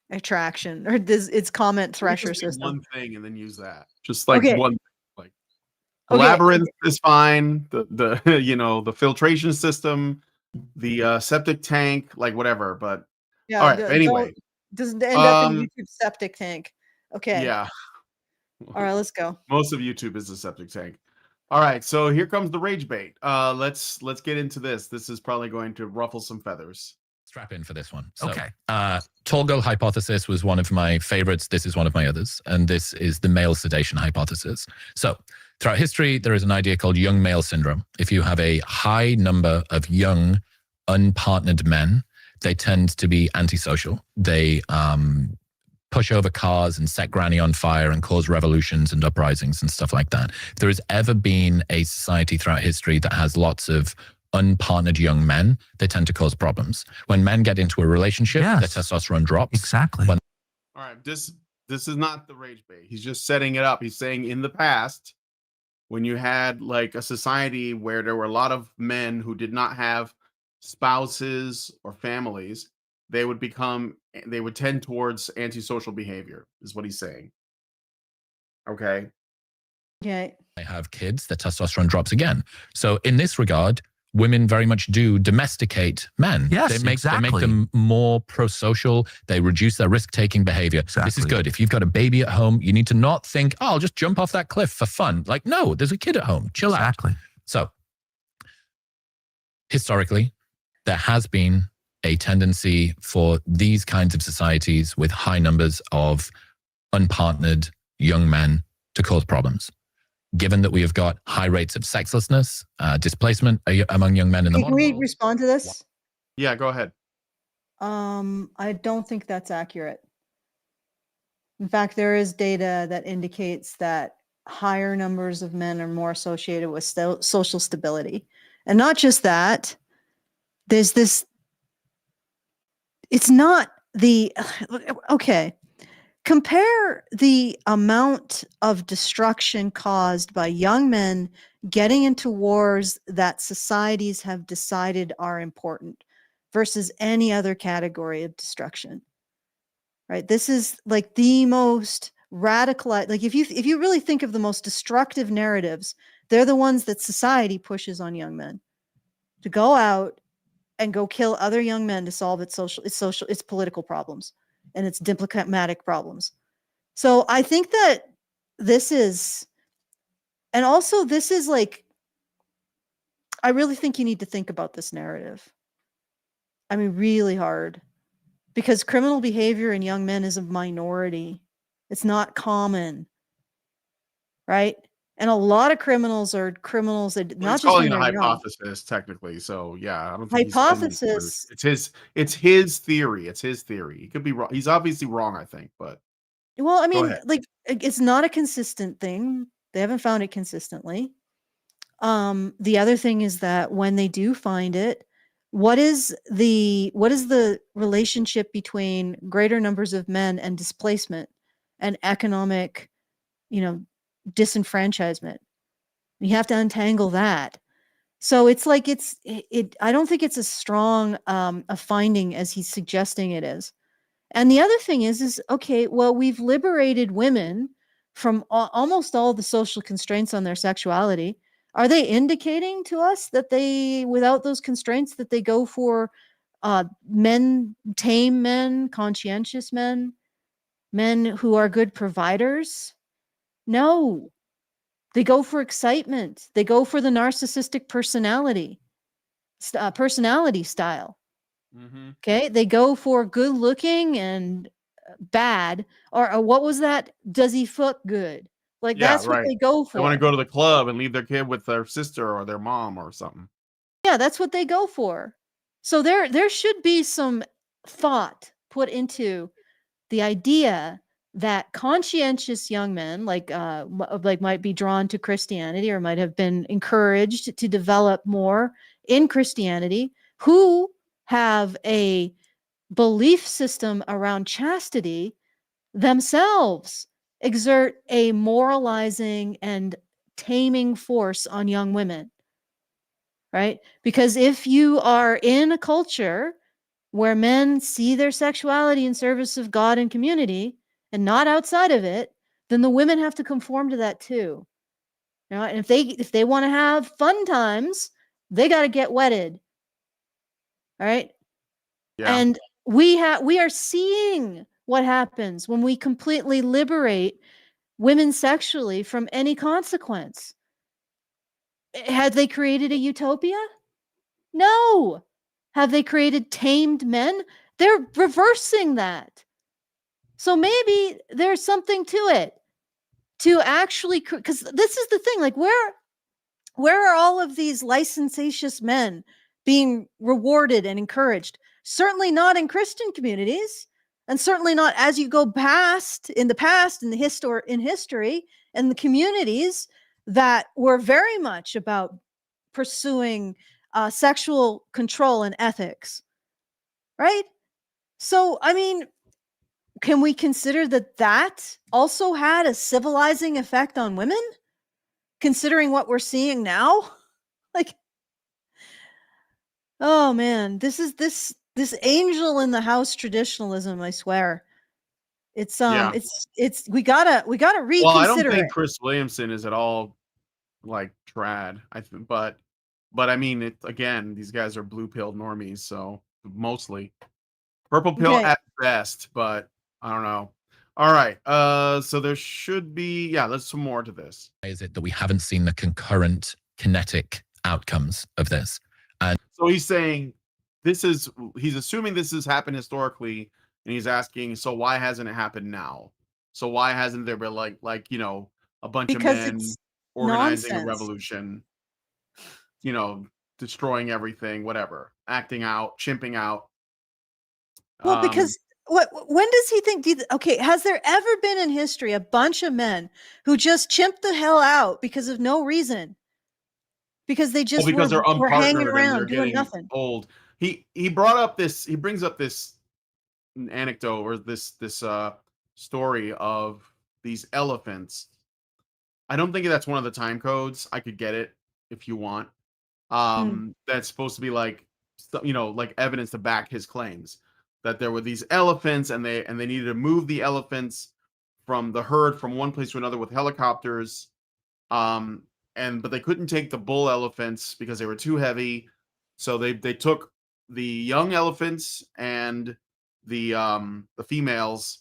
attraction or its comment thresher system. One thing and then use that. Just like one, like labyrinth is fine. The the filtration system, the septic tank, like whatever. But yeah, all right. Anyway, doesn't end up in YouTube septic tank. Okay. Yeah. All right, let's go. Most of YouTube is a septic tank. All right, so here comes the rage bait. Let's get into this. This is probably going to ruffle some feathers. Strap in for this one. So, Okay. Tall girl hypothesis was one of my favorites. This is one of my others. And this is the male sedation hypothesis. So, throughout history, there is an idea called young male syndrome. If you have a high number of young, unpartnered men, they tend to be antisocial. They push over cars and set granny on fire and cause revolutions and uprisings and stuff like that. If there has ever been a society throughout history that has lots of unpartnered young men, they tend to cause problems. When men get into a relationship, Yes. their testosterone drops. Exactly. When- All right, this is not the rage bait. He's just setting it up. He's saying in the past, when you had like a society where there were a lot of men who did not have spouses or families, they would tend towards antisocial behavior, is what he's saying. Okay. Okay. they have kids, their testosterone drops again. So in this regard, women very much do domesticate men. Yes, they make exactly. them more pro-social. They reduce their risk-taking behavior. This is Exactly. good. If you've got a baby at home, you need to not think, oh, I'll just jump off that cliff for fun. Like, no, there's a kid at home. Chill out. Exactly. So historically, there has been a tendency for these kinds of societies with high numbers of unpartnered young men to cause problems. Given that we have got high rates of sexlessness, displacement among young men in the Can modern we world. respond to this? Yeah, go ahead. I don't think that's accurate. In fact, there is data that indicates that higher numbers of men are more associated with social stability. And not just that, there's this, it's not the, okay. Compare the amount of destruction caused by young men getting into wars that societies have decided are important versus any other category of destruction. Right? This is like the most radical, like if you really think of the most destructive narratives, they're the ones that society pushes on young men to go out and go kill other young men to solve its political problems and its diplomatic problems. So I think that this is, and also this is like, I really think you need to think about this narrative. I mean, really hard, because criminal behavior in young men is a minority. It's not common, right? And a lot of criminals are criminals that Well, not he's just calling when it a they're young. hypothesis, technically. So yeah, I don't think he's saying Hypothesis. it's his theory. It's his theory. He could be wrong. He's obviously wrong, I think, but Well, I go mean, ahead. like it's not a consistent thing. They haven't found it consistently. The other thing is that when they do find it, what is the relationship between greater numbers of men and displacement and economic, disenfranchisement? You have to untangle that. So it's like I don't think it's as strong a finding as he's suggesting it is. And the other thing is okay, well, we've liberated women from almost all the social constraints on their sexuality. Are they indicating to us that without those constraints, that they go for men, tame men, conscientious men, men who are good providers? No. They go for excitement. They go for the narcissistic personality style. Mm-hmm. Okay, they go for good looking and bad, or what was that? Does he fuck good? Like Yeah, that's what right. they go They want to for. go to the club and leave their kid with their sister or their mom or something. Yeah, that's what they go for. So there should be some thought put into the idea that conscientious young men like might be drawn to Christianity or might have been encouraged to develop more in Christianity, who have a belief system around chastity, themselves exert a moralizing and taming force on young women, right? Because if you are in a culture where men see their sexuality in service of God and community and not outside of it, then the women have to conform to that too. You know, and if they want to have fun times, they got to get wedded. All right? Yeah. And we are seeing what happens when we completely liberate women sexually from any consequence. Had they created a utopia? No. Have they created tamed men? They're reversing that. So maybe there's something to it, to actually, because this is the thing, like, where are all of these licentious men being rewarded and encouraged? Certainly not in Christian communities, and certainly not as you go past in the history and the communities that were very much about pursuing sexual control and ethics, right? So, I mean, can we consider that also had a civilizing effect on women, considering what we're seeing now? Like, oh man, this angel in the house traditionalism, I swear. It's Yeah. we gotta reconsider Well, I don't it. think Chris Williamson is at all like trad. But I mean, it again. These guys are blue pill normies, so mostly purple pill Okay. at best. But I don't know. All right. So there should be there's some more to this. Is it that we haven't seen the concurrent kinetic outcomes of this? And So he's saying he's assuming this has happened historically, and he's asking, so why hasn't it happened now? So why hasn't there been like a bunch of Because men it's organizing a nonsense. revolution, destroying everything, whatever, acting out, chimping out? Well, because when does he think? Okay, has there ever been in history a bunch of men who just chimped the hell out because of no reason? Because they just because they're were hanging unpartnered and around they're doing getting nothing. old. He brings up this anecdote or this story of these elephants. I don't think that's one of the time codes. I could get it if you want. That's supposed to be like like evidence to back his claims that there were these elephants and they needed to move the elephants from the herd from one place to another with helicopters. But they couldn't take the bull elephants because they were too heavy. So they took the young elephants and the females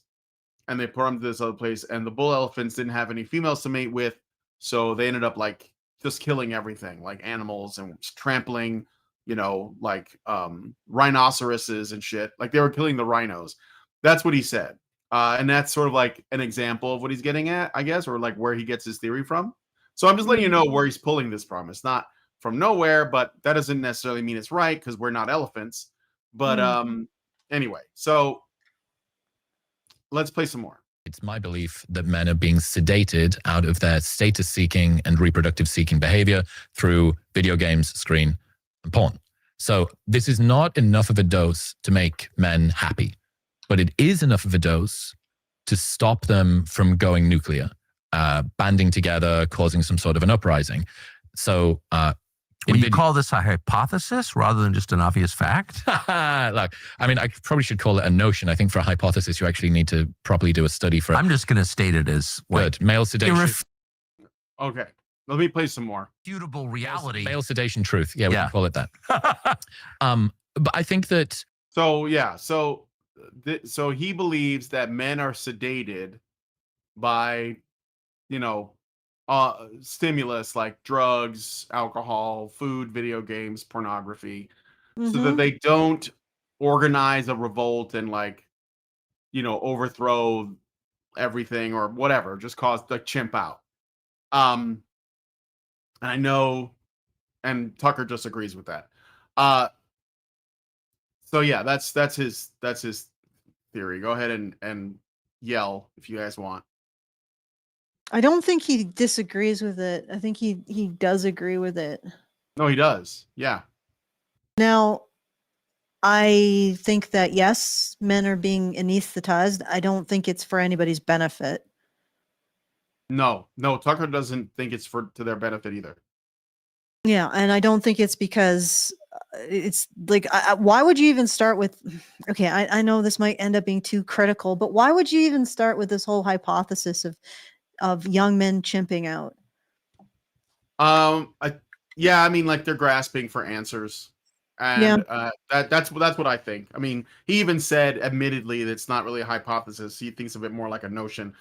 and they put them to this other place. And the bull elephants didn't have any females to mate with, so they ended up like just killing everything, like animals, and trampling, like rhinoceroses and shit. Like they were killing the rhinos. That's what he said. And that's sort of like an example of what he's getting at, I guess, or like where he gets his theory from. So I'm just letting you know where he's pulling this from. It's not from nowhere, but that doesn't necessarily mean it's right because we're not elephants. But anyway, so let's play some more. it's my belief that men are being sedated out of their status seeking and reproductive seeking behavior through video games, screen, and porn. So this is not enough of a dose to make men happy, but it is enough of a dose to stop them from going nuclear, banding together, causing some sort of an uprising. So Would you call this a hypothesis rather than just an obvious fact? Look, I mean, I probably should call it a notion. I think for a hypothesis, you actually need to properly do a study for it. I'm just going to state it as Good. Male sedation. Okay. Let me play some more. Irrefutable reality. Male sedation truth. Yeah, we can call it that. But I think that. So, yeah. So he believes that men are sedated by, stimulus like drugs, alcohol, food, video games, pornography, so that they don't organize a revolt and like, overthrow everything or whatever, just cause the chimp out. And I know, and Tucker just agrees with that. So yeah, that's his theory. Go ahead and yell if you guys want. I don't think he disagrees with it. I think he does agree with it. No, he does. Yeah. Now, I think that yes, men are being anesthetized. I don't think it's for anybody's benefit. No, Tucker doesn't think it's to their benefit either. Yeah, and I don't think it's because it's like, why would you even start with, okay, I know this might end up being too critical, but why would you even start with this whole hypothesis of young men chimping out? I mean, like they're grasping for answers. And that's what I think. I mean, he even said, admittedly, that it's not really a hypothesis. He thinks of it more like a notion.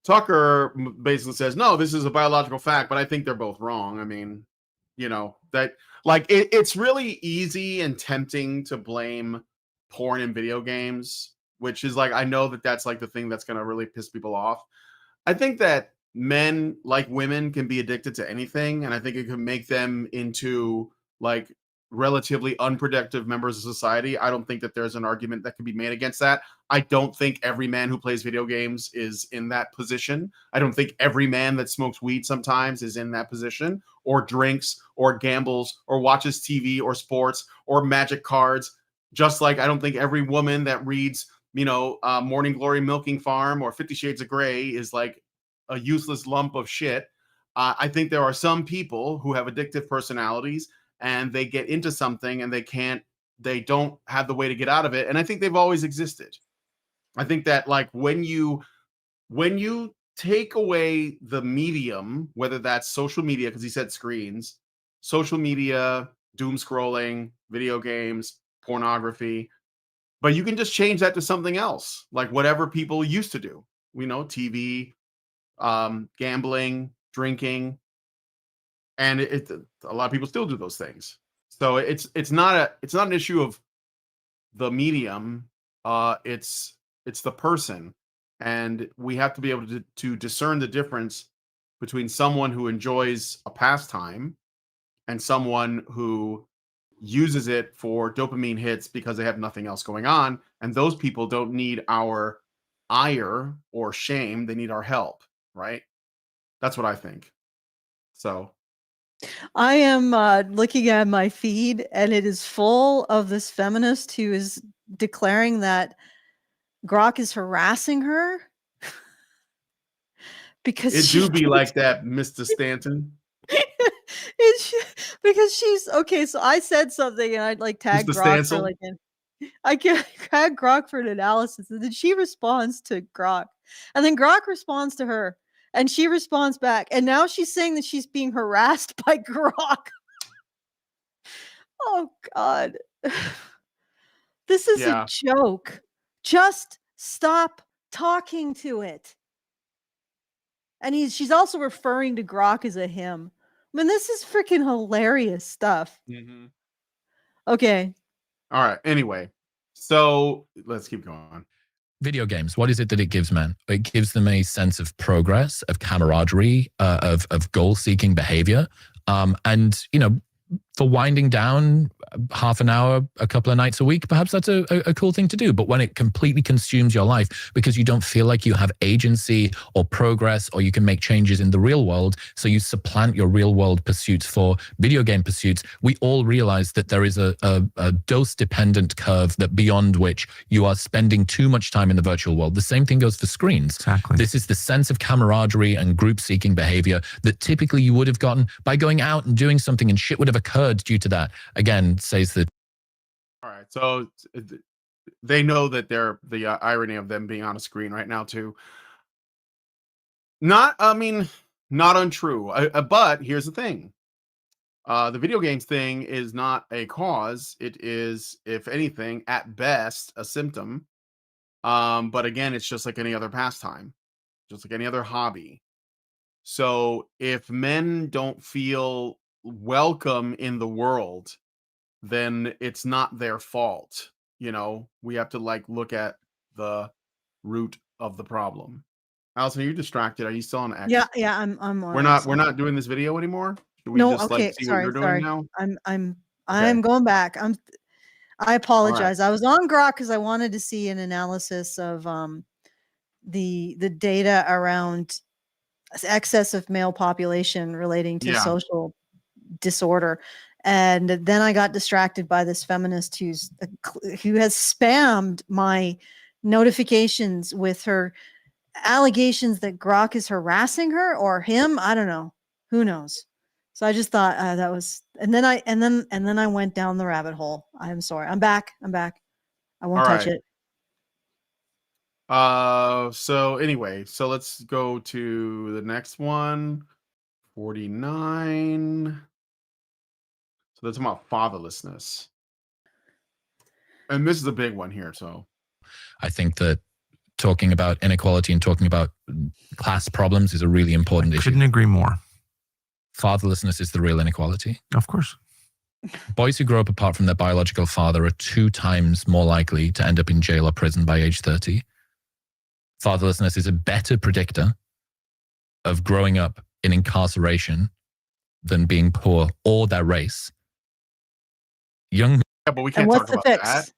Tucker basically says, no, this is a biological fact, but I think they're both wrong. I mean, You know, that like it's really easy and tempting to blame porn and video games, which is like, I know that that's like the thing that's going to really piss people off. I think that men, like women, can be addicted to anything, and I think it can make them into like relatively unproductive members of society. I don't think that there's an argument that can be made against that. I don't think every man who plays video games is in that position. I don't think every man that smokes weed sometimes is in that position, or drinks, or gambles, or watches TV, or sports, or magic cards. Just like I don't think every woman that reads, Morning Glory Milking Farm or 50 Shades of Grey is like a useless lump of shit. I think there are some people who have addictive personalities and they get into something and they don't have the way to get out of it. And I think they've always existed. I think that like when you take away the medium, whether that's social media, because he said screens, social media, doom scrolling, video games, pornography, but you can just change that to something else, like whatever people used to do, TV, gambling, drinking, and a lot of people still do those things. So it's not an issue of the medium, it's the person, and we have to be able to discern the difference between someone who enjoys a pastime and someone who uses it for dopamine hits because they have nothing else going on, and those people don't need our ire or shame, they need our help, right? That's what I think. So I am looking at my feed, and it is full of this feminist who is declaring that Grok is harassing her because it do be like that, Mr. Stanton. Because she's okay. So I said something, and I'd like tag Mr. Grok Stancil? for like I can tag Grok for an analysis, and then she responds to Grok, and then Grok responds to her, and she responds back, and now she's saying that she's being harassed by Grok. Oh God, this is a joke. Just stop talking to it. And she's also referring to Grok as a him. I mean, this is freaking hilarious stuff. Mm-hmm. Okay. All right. Anyway, so let's keep going. Video games, what is it that it gives men? It gives them a sense of progress, of camaraderie, of goal-seeking behavior. And, for winding down half an hour, a couple of nights a week, perhaps that's a cool thing to do. But when it completely consumes your life because you don't feel like you have agency or progress, or you can make changes in the real world, so you supplant your real world pursuits for video game pursuits, we all realize that there is a dose-dependent curve that beyond which you are spending too much time in the virtual world. The same thing goes for screens. Exactly. This is the sense of camaraderie and group-seeking behavior that typically you would have gotten by going out and doing something, and shit would have occurred due to that. Again, says that. All right, so they know that they're the irony of them being on a screen right now too. Not untrue. But here's the thing: the video games thing is not a cause. It is, if anything, at best, a symptom. But again, it's just like any other pastime, just like any other hobby. So if men don't feel welcome in the world, then it's not their fault. We have to like look at the root of the problem. Allison, are you distracted? Are you still on X? Yeah, I'm on. We're not doing this video anymore. Should we No, just okay, like see sorry, what you're doing now? I'm going back. I apologize. I was on Grok because I wanted to see an analysis of the data around excess of male population relating to social disorder, and then I got distracted by this feminist who has spammed my notifications with her allegations that Grok is harassing her or him. I don't know, who knows. So I just thought that was, and then I went down the rabbit hole. I'm sorry. I'm back. I won't touch it. So anyway, so let's go to the next one. 49. So that's about fatherlessness. And this is a big one here. So I think that talking about inequality and talking about class problems is a really important issue. Couldn't agree more. fatherlessness is the real inequality. Of course. Boys who grow up apart from their biological father are 2 times more likely to end up in jail or prison by age 30. Fatherlessness is a better predictor of growing up in incarceration than being poor or their race. Young Yeah, but we And can't what's talk the about fix? that.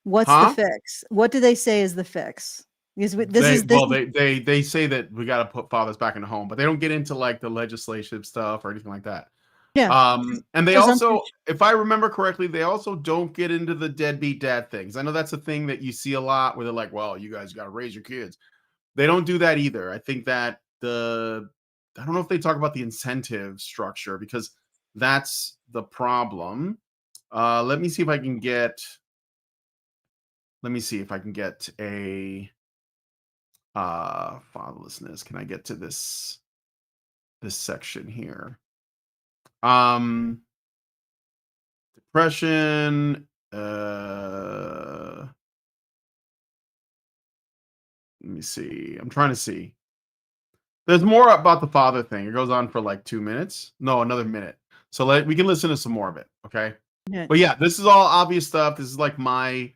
What's Huh? the fix? What do they say is the fix? Because They say that we got to put fathers back in the home, but they don't get into like the legislative stuff or anything like that. yeah. And they Presumptive- also, if I remember correctly, they also don't get into the deadbeat dad things. I know that's a thing that you see a lot where they're like, well, you guys got to raise your kids. They don't do that either. I think that I don't know if they talk about the incentive structure because that's the problem. Let me see if I can get a fatherlessness. Can I get to this section here? Depression, let me see. I'm trying to see. There's more about the father thing. It goes on for like 2 minutes. No, another minute. So we can listen to some more of it, okay? Yeah. But yeah, this is all obvious stuff. This is like my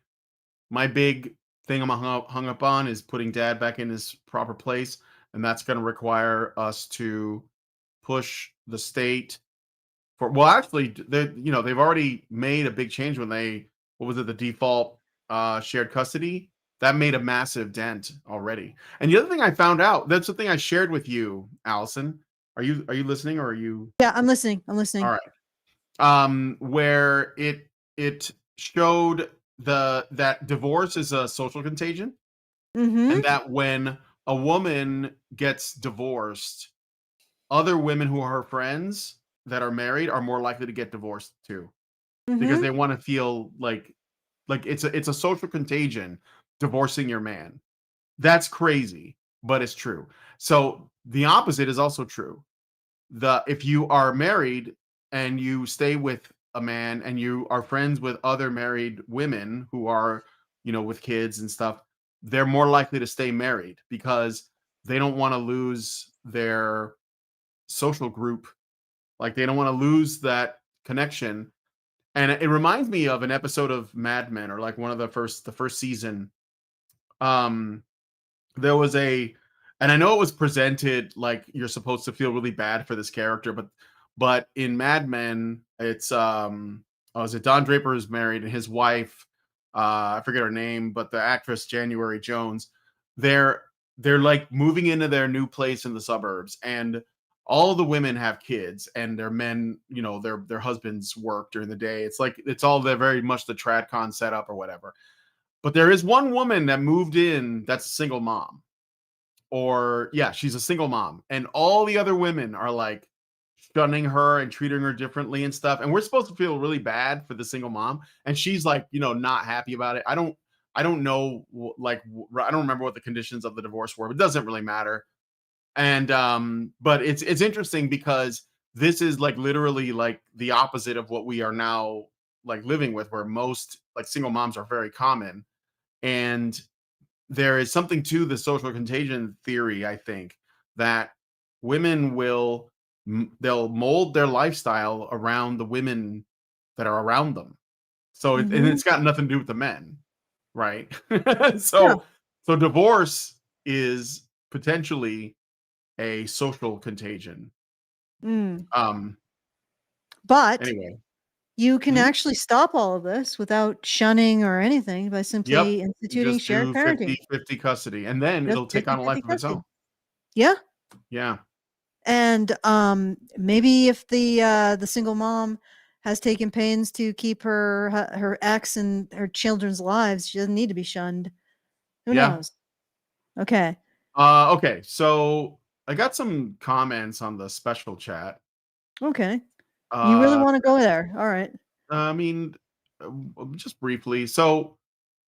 big thing I'm hung up on is putting dad back in his proper place, and that's going to require us to push the state for. Well, actually, they've already made a big change when what was it, the default shared custody. That made a massive dent already. And the other thing I found out, that's the thing I shared with you, Allison. Are you listening or are you? Yeah, I'm listening. I'm listening. All right. Where it showed that divorce is a social contagion, Mm-hmm. and that when a woman gets divorced, other women who are her friends that are married are more likely to get divorced too, because Mm-hmm. they want to feel like it's a social contagion divorcing your man. That's crazy, but it's true. So the opposite is also true. If you are married and you stay with a man and you are friends with other married women who are, with kids and stuff, they're more likely to stay married because they don't want to lose their social group. Like they don't want to lose that connection. And it reminds me of an episode of Mad Men, or like one of the first season. Um, there was and I know it was presented like you're supposed to feel really bad for this character, but in Mad Men, it's is it Don Draper is married and his wife, I forget her name, but the actress January Jones, they're like moving into their new place in the suburbs, and all the women have kids and their men, their husbands work during the day. It's like it's all very much the tradcon setup or whatever. But there is one woman that moved in that's a single mom. Or yeah, she's a single mom. And all the other women are like shunning her and treating her differently and stuff. And we're supposed to feel really bad for the single mom. And she's like, not happy about it. I don't know, I don't remember what the conditions of the divorce were, but it doesn't really matter. And but it's interesting because this is like literally like the opposite of what we are now like living with, where most like single moms are very common. And there is something to the social contagion theory, I think, that women they'll mold their lifestyle around the women that are around them. So and Mm-hmm. it's got nothing to do with the men, right? Yeah. So divorce is potentially a social contagion. Mm. Um But anyway. you can Mhm. actually stop all of this without shunning or anything by simply Yep. instituting Just shared do parenting. 50-50 custody, and then Just it'll take on a life 50-50 of its custody. own. Yeah. Yeah. And maybe if the single mom has taken pains to keep her ex and her children's lives, she doesn't need to be shunned. Who Yeah. knows? Okay. Okay, so I got some comments on the special chat. Okay. You really Uh, want to go there. All right. I mean, just briefly. So,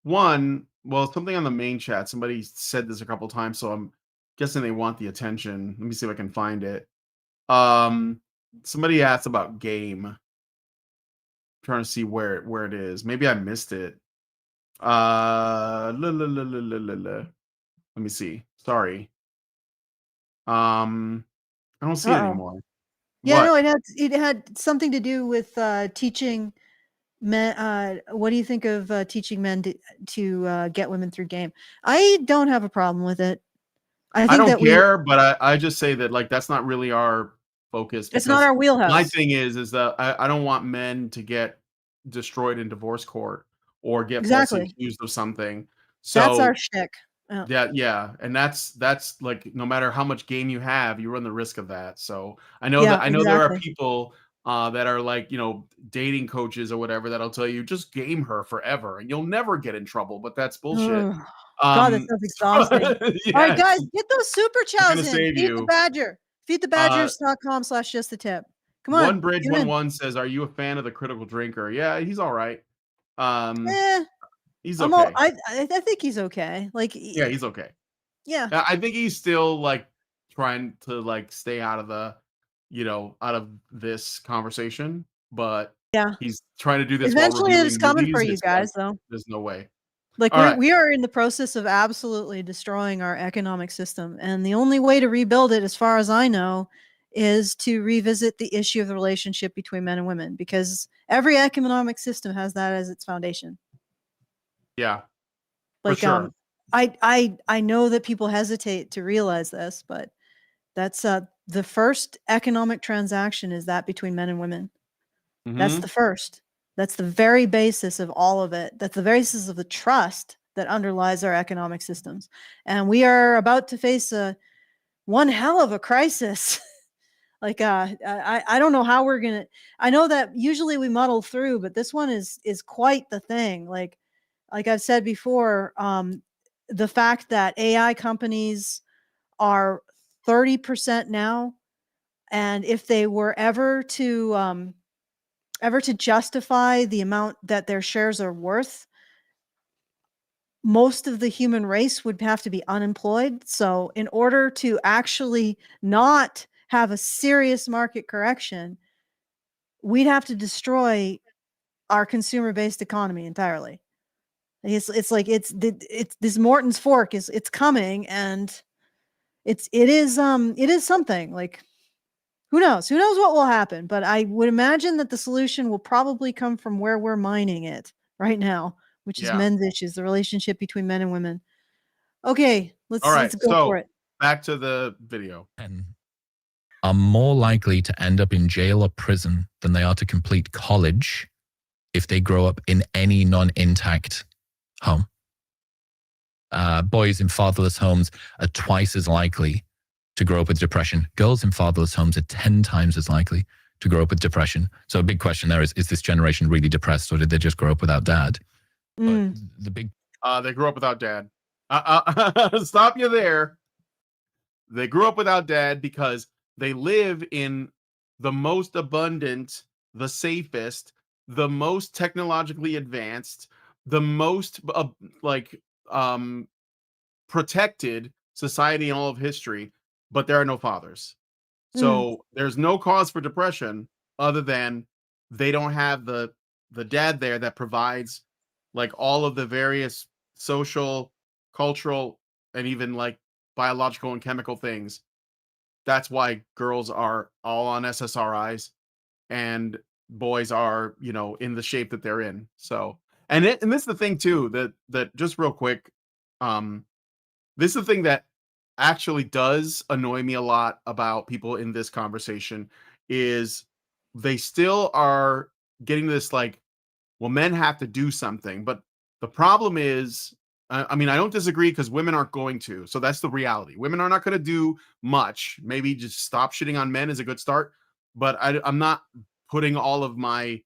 something on the main chat. Somebody said this a couple times, so I'm guessing they want the attention. Let me see if I can find it. Somebody asked about game. Trying to see where it is. Maybe I missed it. Let me see. Sorry. I don't see it Uh-oh. anymore. Yeah, What? no, it had something to do with teaching men. What do you think of teaching men to get women through game? I don't have a problem with it. I I think don't that we care, but I just say that like that's not really our focus it's not because our my wheelhouse. thing is that I don't want men to get destroyed in divorce court or get falsely Exactly. accused of something. That's our So shtick. Yeah. yeah, and that's like no matter how much game you have, you run the risk of that. So Yeah, I know there are exactly. people that are like, you know, dating coaches or whatever that'll tell you just game her forever and you'll never get in trouble, but that's bullshit. Ugh. God, that sounds exhausting. All right, Yeah, guys, get those super not chows gonna in. save Feed the you. Badger. Uh, Feedthebadgers.com/just the tip. Come One on, Bridge get 'em in. 11 says, "Are you a fan of the Critical Drinker?" Yeah, he's all right. Um, Eh, he's I'm all okay. I think he's okay. Like Yeah, he's okay. yeah. I think he's still like trying to like stay out of the, you know, out of this conversation, but Yeah. he's trying to do this while Eventually it is reviewing coming for movies. you It's like guys though. there's no way. Like All right. we are in the process of absolutely destroying our economic system. And the only way to rebuild it, as far as I know, is to revisit the issue of the relationship between men and women, because every economic system has that as its foundation. Yeah, for Like sure. I know that people hesitate to realize this, but that's the first economic transaction is that between men and women. That's Hmm. the first. That's the very basis of all of it. That's the basis of the trust that underlies our economic systems. And we are about to face one hell of a crisis. Like I don't know how we're gonna. I know that usually we muddle through, but this one is quite the thing. Like I've said before, the fact that AI companies are 30% now, and if they were ever to justify the amount that their shares are worth, most of the human race would have to be unemployed. So, in order to actually not have a serious market correction, we'd have to destroy our consumer-based economy entirely. It's like it's this Morton's fork is it's coming, and it is something. Like who knows? Who knows what will happen? But I would imagine that the solution will probably come from where we're mining it right now, which is Yeah. men's issues, the relationship between men and women. Okay, All right. let's go for So it. back to the video. Men are more likely to end up in jail or prison than they are to complete college if they grow up in any non-intact home. Boys in fatherless homes are twice as likely to grow up with depression. Girls in fatherless homes are 10 times as likely to grow up with depression. So a big question there is this generation really depressed, or did they just grow up without dad? Mm. But the big They grew up without dad. Stop you there. They grew up without dad because they live in the most abundant, the safest, the most technologically advanced, the most like um protected society in all of history, but there are no fathers. Mm. So there's no cause for depression other than they don't have the dad there that provides like all of the various social, cultural, and even like biological and chemical things. That's why girls are all on SSRIs and boys are, you know, in the shape that they're in. So, and this is the thing too that just real quick, um, this is the thing that actually does annoy me a lot about people in this conversation is they still are getting this like, well, men have to do something, but the problem is, I mean, I don't disagree because women aren't going to. So that's the reality. Women are not going to do much. Maybe just stop shitting on men is a good start, but I'm not putting all of my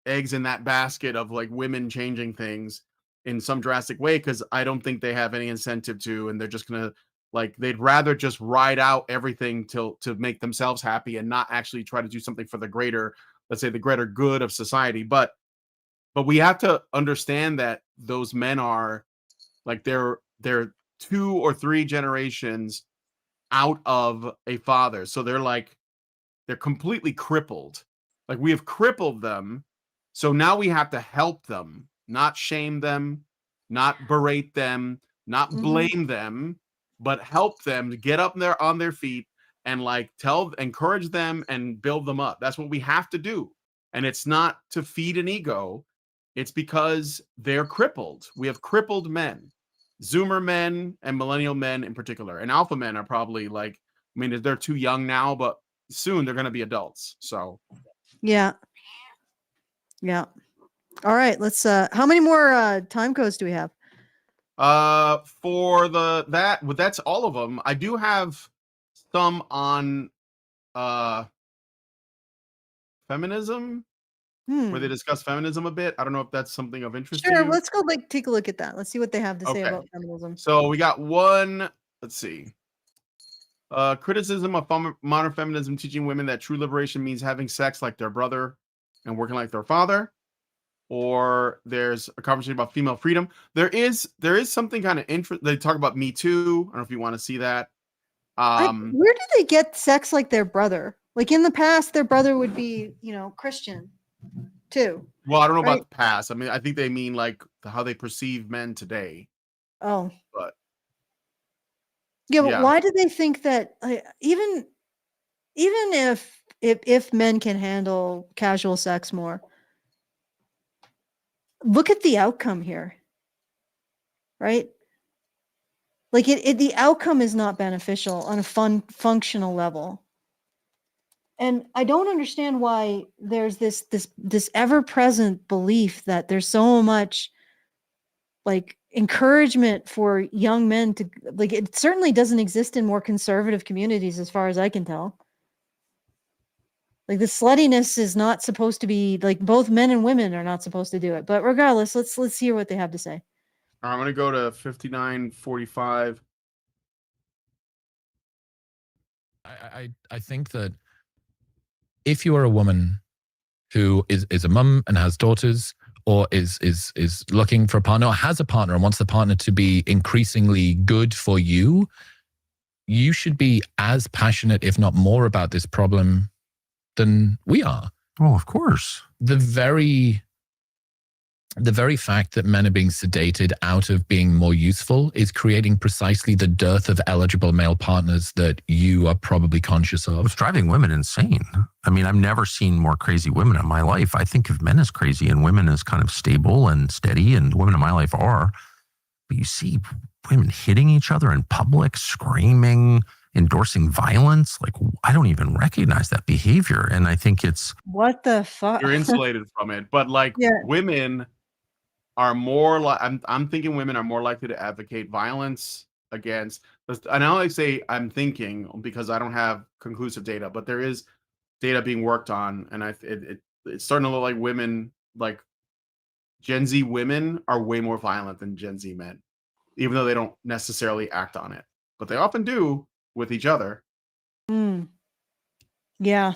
eggs in that basket of like women changing things in some drastic way because I don't think they have any incentive to, and they're just gonna like they'd rather just ride out everything till to make themselves happy and not actually try to do something for the greater, let's say the greater good of society. But we have to understand that those men are like they're 2 or 3 generations out of a father. So they're completely crippled. Like we have crippled them. So now we have to help them, not shame them, not berate them, not Mhm. blame them, but help them to get up there on their feet and like encourage them and build them up. That's what we have to do. And it's not to feed an ego. It's because they're crippled. We have crippled men, Zoomer men and millennial men in particular. And alpha men are probably like, I mean, they're too young now, but soon they're going to be adults. So Yeah. Yeah. All right. Let's how many more time codes do we have? for that's all of them. I do have some on feminism where they discuss feminism a bit. I don't know if that's something of interest to Sure. you. Let's go take a look at that. Let's see what they have to say Okay. about feminism. So we got one, let's see. Criticism of modern feminism teaching women that true liberation means having sex like their brother and working like their father. Or there's a conversation about female freedom. There is something kind of interesting. They talk about MeToo. I don't know if you want to see that. Where do they get sex like their brother? Like in the past, their brother would be, Christian too. Well, I don't know right? about the past. I mean, I think they mean like how they perceive men today. Oh, But yeah, but yeah. why do they think that even if men can handle casual sex more, look at the outcome here, right? Like the outcome is not beneficial on a functional level. And I don't understand why there's this ever-present belief that there's so much like encouragement for young men to like. It certainly doesn't exist in more conservative communities as far as I can tell. Like the sluttiness is not supposed to be like, both men and women are not supposed to do it. But regardless, let's hear what they have to say. I'm going to go to 5945. I think that if you are a woman who is a mum and has daughters, or is looking for a partner, or has a partner and wants the partner to be increasingly good for you, you should be as passionate, if not more, about this problem than we are. Oh, of course. The very fact that men are being sedated out of being more useful is creating precisely the dearth of eligible male partners that you are probably conscious of. It's driving women insane. I mean, I've never seen more crazy women in my life. I think of men as crazy and women as kind of stable and steady, and women in my life are. But you see women hitting each other in public, screaming, endorsing violence. Like, I don't even recognize that behavior. And I think it's... What the fuck? You're insulated from it. But like women are more like, I'm thinking women are more likely to advocate violence against, and I only say I'm thinking because I don't have conclusive data, but there is data being worked on, and it's starting to look like women, like Gen Z women are way more violent than Gen Z men, even though they don't necessarily act on it, but they often do with each other. Yeah.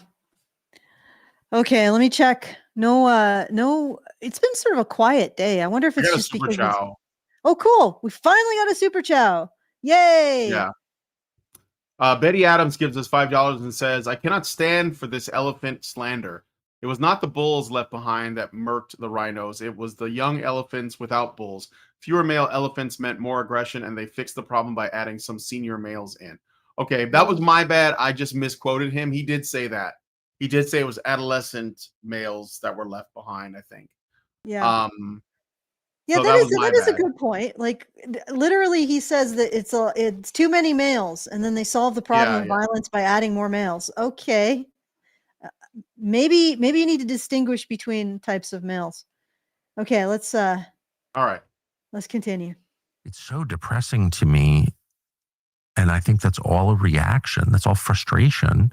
Okay, let me check. No, it's been sort of a quiet day. I wonder if it's just super because chow. Oh, cool. We finally got a super chow. Yay. Yeah. Betty Adams gives us $5 and says, I cannot stand for this elephant slander. It was not the bulls left behind that murked the rhinos. It was the young elephants without bulls. Fewer male elephants meant more aggression, and they fixed the problem by adding some senior males in. Okay, that was my bad. I just misquoted him. He did say that. He did say it was adolescent males that were left behind, I think. Yeah. Yeah, so that is a good point. Like literally he says that it's too many males, and then they solve the problem of violence by adding more males. Okay. Maybe you need to distinguish between types of males. Okay, let's all right. Let's continue. It's so depressing to me. And I think that's all a reaction. That's all frustration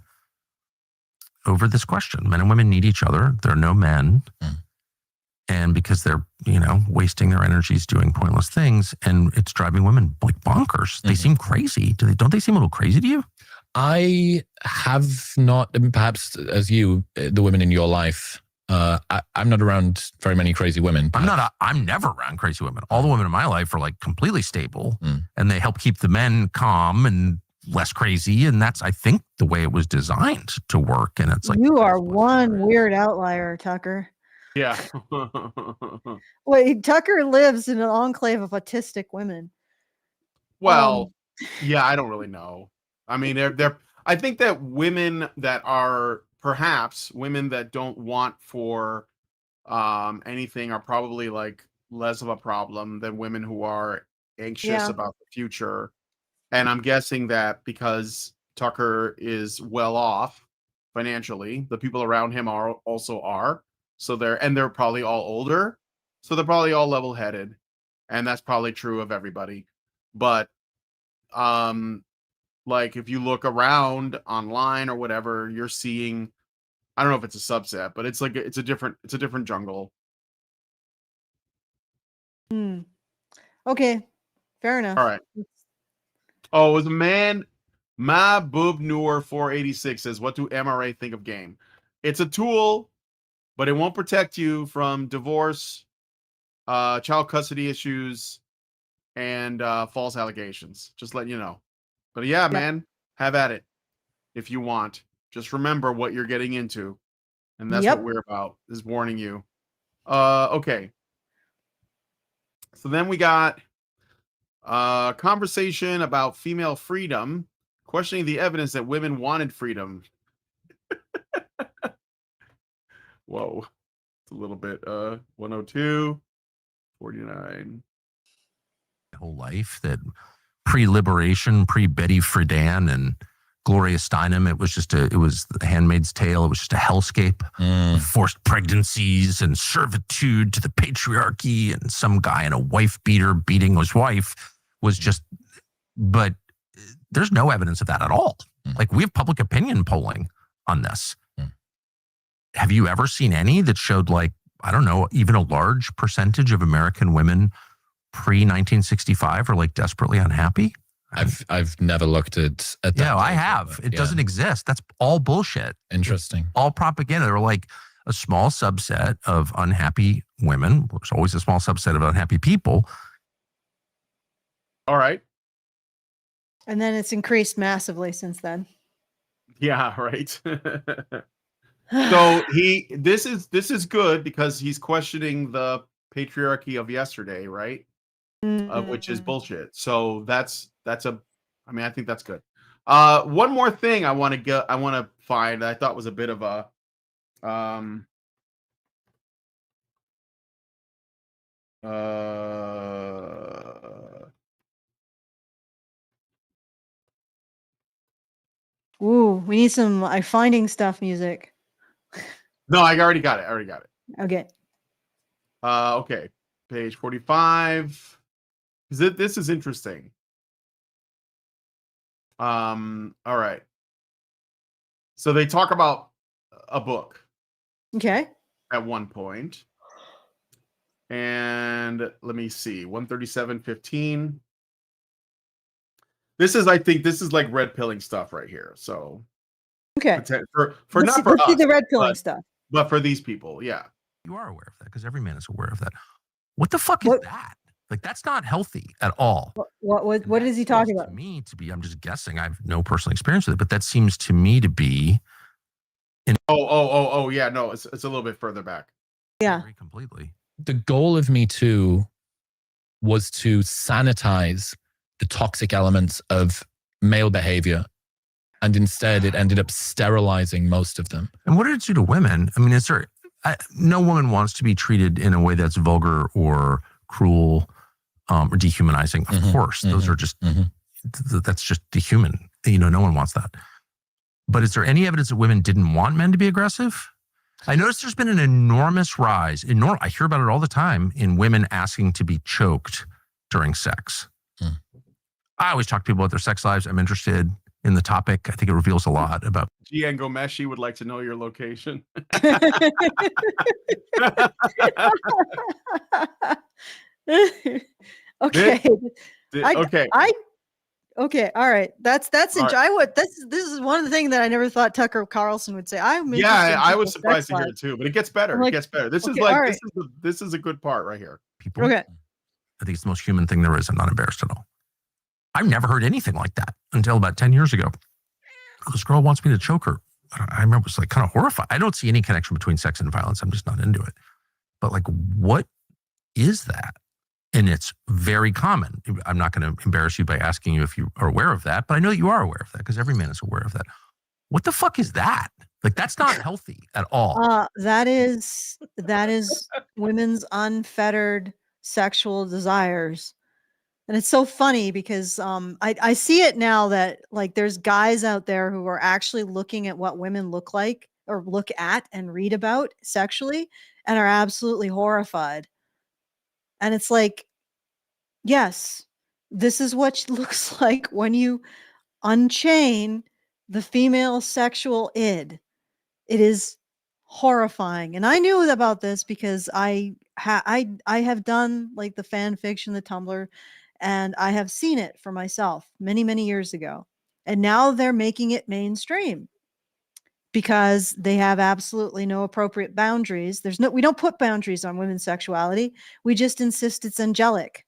over this question. Men and women need each other. There are no men. And because they're, wasting their energies doing pointless things, and it's driving women like bonkers. They seem crazy. Don't they seem a little crazy to you? I have not, perhaps as you, the women in your life, I'm not around very many crazy women. I'm never around crazy women. All the women in my life are like completely stable, and they help keep the men calm and less crazy. And that's, I think, the way it was designed to work. And it's like, you are one weird outlier, Tucker. Yeah. Wait, Tucker lives in an enclave of autistic women. Well, yeah, I don't really know. I mean, I think that women that are perhaps women that don't want for anything are probably like less of a problem than women who are anxious Yeah. about the future. And I'm guessing that because Tucker is well off financially, the people around him are also are. So they're probably all older. So they're probably all level-headed. And that's probably true of everybody. But um like if you look around online or whatever, you're seeing, I don't know if it's a subset, but it's like it's a different jungle. Hmm. Okay. Fair enough. All right. Oh, it was a man. My Boob Noor 486 says, "What do MRA think of game? It's a tool, but it won't protect you from divorce, child custody issues, and false allegations. Just letting you know. But yeah, Yep. man, have at it if you want. Just remember what you're getting into, and that's what Yep. we're about. Is warning you. Okay. So then we got conversation about female freedom, questioning the evidence that women wanted freedom. Whoa, it's a little bit. 102, 49. Whole life that pre-liberation, pre-Betty Friedan and Gloria Steinem, it was the Handmaid's Tale. It was just a hellscape of forced pregnancies and servitude to the patriarchy, and some guy in a wife beater beating his wife was just, but there's no evidence of that at all. Like, we have public opinion polling on this. Have you ever seen any that showed, like, I don't know, even a large percentage of American women pre-1965 are like desperately unhappy? I've never looked at that. Yeah, I have. It doesn't exist. That's all bullshit. Interesting. All propaganda. They were like a small subset of unhappy women. There's always a small subset of unhappy people. All right. And then it's increased massively since then. Yeah, right. So this is good because he's questioning the patriarchy of yesterday, right? Which is bullshit. So that's I think that's good. One more thing I want to find that I thought was a bit of a Ooh, we need some finding stuff music. no, I already got it. Okay. Okay. Page 45. This is interesting. All right. So they talk about a book Okay. at one point. And let me see. 137.15. I think this is like red pilling stuff right here. So Okay. for Let's not for see us, the red pilling stuff. but for these people, yeah. You are aware of that because every man is aware of that. What the fuck is that? Like, that's not healthy at all. What is he talking about? To me, I'm just guessing. I have no personal experience with it, but that seems to me to be. Oh, yeah. No, it's a little bit further back. Yeah. Completely. The goal of MeToo was to sanitize the toxic elements of male behavior. And instead, it ended up sterilizing most of them. And what did it do to women? I mean, no woman wants to be treated in a way that's vulgar or cruel or dehumanizing. Of course, those are just, that's just dehuman. No one wants that. But is there any evidence that women didn't want men to be aggressive? I noticed there's been an enormous rise. I hear about it all the time in women asking to be choked during sex. I always talk to people about their sex lives. I'm interested in the topic. I think it reveals a lot about. Gian Gomeshi would like to know your location. Okay. Okay. Okay. All right. That's All right. this is one of the things that I never thought Tucker Carlson would say. I was surprised to hear it too, but it gets better. It gets better. This is a good part right here. People. Okay. I think it's the most human thing there is. I'm not embarrassed at all. I've never heard anything like that until about 10 years ago. This girl wants me to choke her. I remember it was like kind of horrified. I don't see any connection between sex and violence. I'm just not into it. But like, what is that? And it's very common. I'm not going to embarrass you by asking you if you are aware of that, but I know that you are aware of that because every man is aware of that. What the fuck is that? Like, that's not healthy at all. That is women's unfettered sexual desires. And it's so funny because I see it now that like there's guys out there who are actually looking at what women look like or look at and read about sexually and are absolutely horrified. And it's like, yes, this is what it looks like when you unchain the female sexual id. It is horrifying. And I knew about this because I have done like the fan fiction, the Tumblr, and I have seen it for myself many, many years ago. And now they're making it mainstream because they have absolutely no appropriate boundaries. We don't put boundaries on women's sexuality. We just insist it's angelic.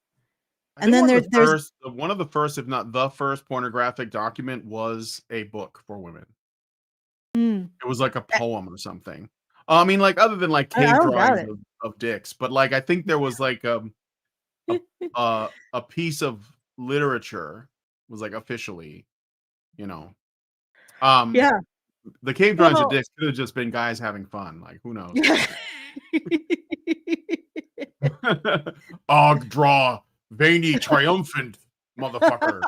I And think then there's one of the first, if not the first, pornographic document was a book for women. It was like a poem or something. I mean, like other than like I cave don't doubt drawings it. of dicks, but like I think there was like a piece of literature was like officially, you know. Yeah. The cave drawings of Well, dicks could have just been guys having fun. Like who knows? Og draw veiny triumphant motherfucker.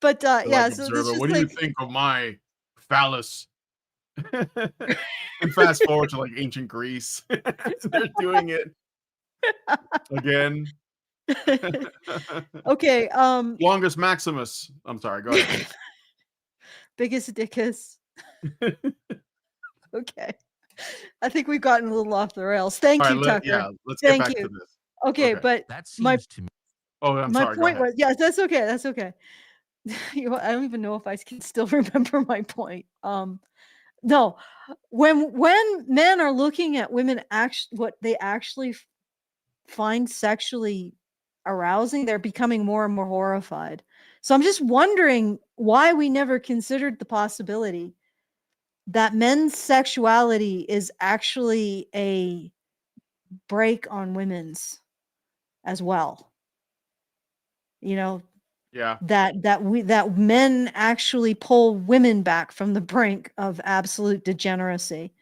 But Like yeah, so this observer, just what do you think of my phallus? And fast forward to like ancient Greece. They're doing it again. okay, Longest Maximus. I'm sorry, go ahead. biggest dickus. Okay. I think we've gotten a little off the rails. Thank you, Tucker. Let's get Thank back you. to this. Okay, Okay. but That my seems to me. Oh, I'm my sorry, go point ahead. was, yes, that's okay. That's okay. I don't even know if I can still remember my point. No, when men are looking at women what they actually find sexually arousing, they're becoming more and more horrified. So I'm just wondering why we never considered the possibility that men's sexuality is actually a break on women's as well. You know, Yeah. that men actually pull women back from the brink of absolute degeneracy.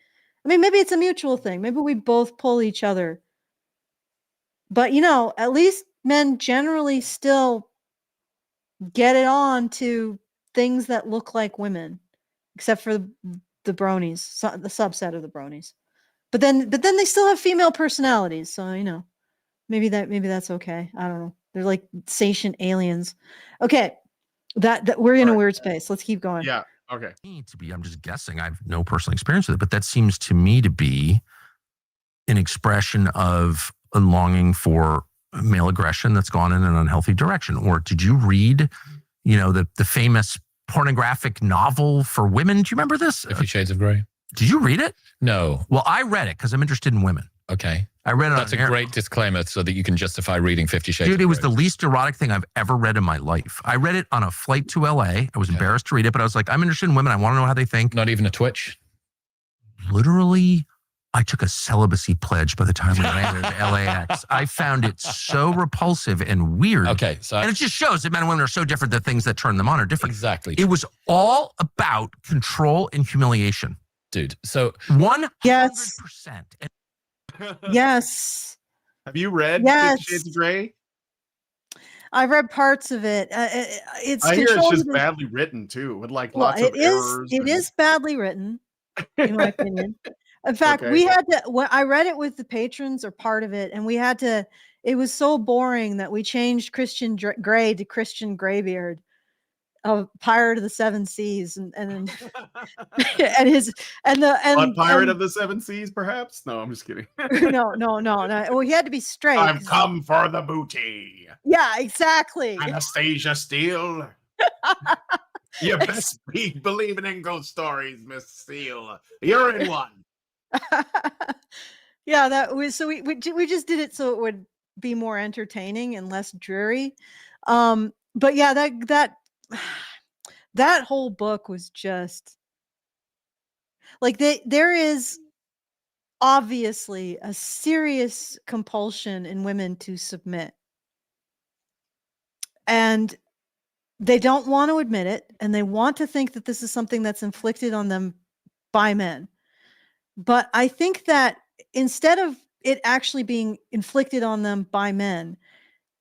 I mean, maybe it's a mutual thing. Maybe we both pull each other. But at least men generally still get it on to things that look like women, except for the bronies, the subset of the bronies. But then they still have female personalities, so maybe that's okay. I don't know. They're like sentient aliens. Okay, that we're in a weird space. Let's keep going. Yeah. Okay. I'm just guessing. I have no personal experience with it, but that seems to me to be an expression of a longing for male aggression that's gone in an unhealthy direction. Or did you read, the famous pornographic novel for women? Do you remember this? 50 Shades of Grey. Did you read it? No. Well, I read it because I'm interested in women. Okay. I read it. That's a great disclaimer so that you can justify reading 50 Shades of Grey. Dude, it was the least erotic thing I've ever read in my life. I read it on a flight to LA. I was embarrassed to read it, but I was like, I'm interested in women. I want to know how they think. Not even a twitch? Literally, I took a celibacy pledge by the time we landed at LAX. I found it so repulsive and weird. Okay. And it just shows that men and women are so different. The things that turn them on are different. Exactly. It was all about control and humiliation. Dude, so 100%. Yes. Yes. Have you read 50 Shades of Grey? I read parts of it. I hear it's just badly written too, with like lots of errors. It is badly written, in my opinion. In fact, we had to. When I read it with the patrons or part of it, and we had to. It was so boring that we changed Christian Grey to Christian Greybeard, a pirate of the seven seas, and and pirate of the seven seas, perhaps. No, I'm just kidding. No. Well, he had to be straight. I've come for the booty. Yeah, exactly. Anastasia Steele. You best be believing in ghost stories, Miss Steele. You're in one. Yeah, that was so we just did it so it would be more entertaining and less dreary. But yeah, that whole book was just like there is obviously a serious compulsion in women to submit. And they don't want to admit it, and they want to think that this is something that's inflicted on them by men. But I think that instead of it actually being inflicted on them by men,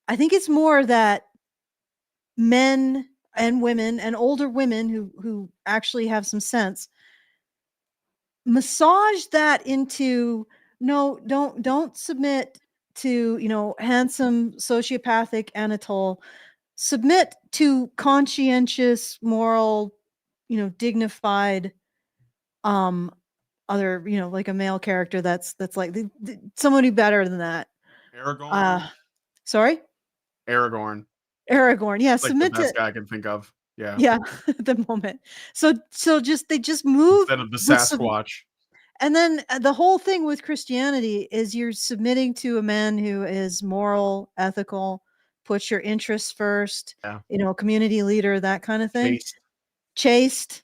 I think it's more that men and women and older women who actually have some sense massage that into, no, don't submit to, handsome sociopathic Anatole. Submit to conscientious, moral, dignified, other, like a male character that's like somebody better than that. Aragorn. Sorry? Aragorn. Aragorn. Yeah, Like the submit best to, guy I can think of. Yeah. yeah, at the moment. So they just move Instead of the with some, Sasquatch. and then the whole thing with Christianity is you're submitting to a man who is moral, ethical, puts your interests first, Yeah. Community leader, that kind of thing. Chaste.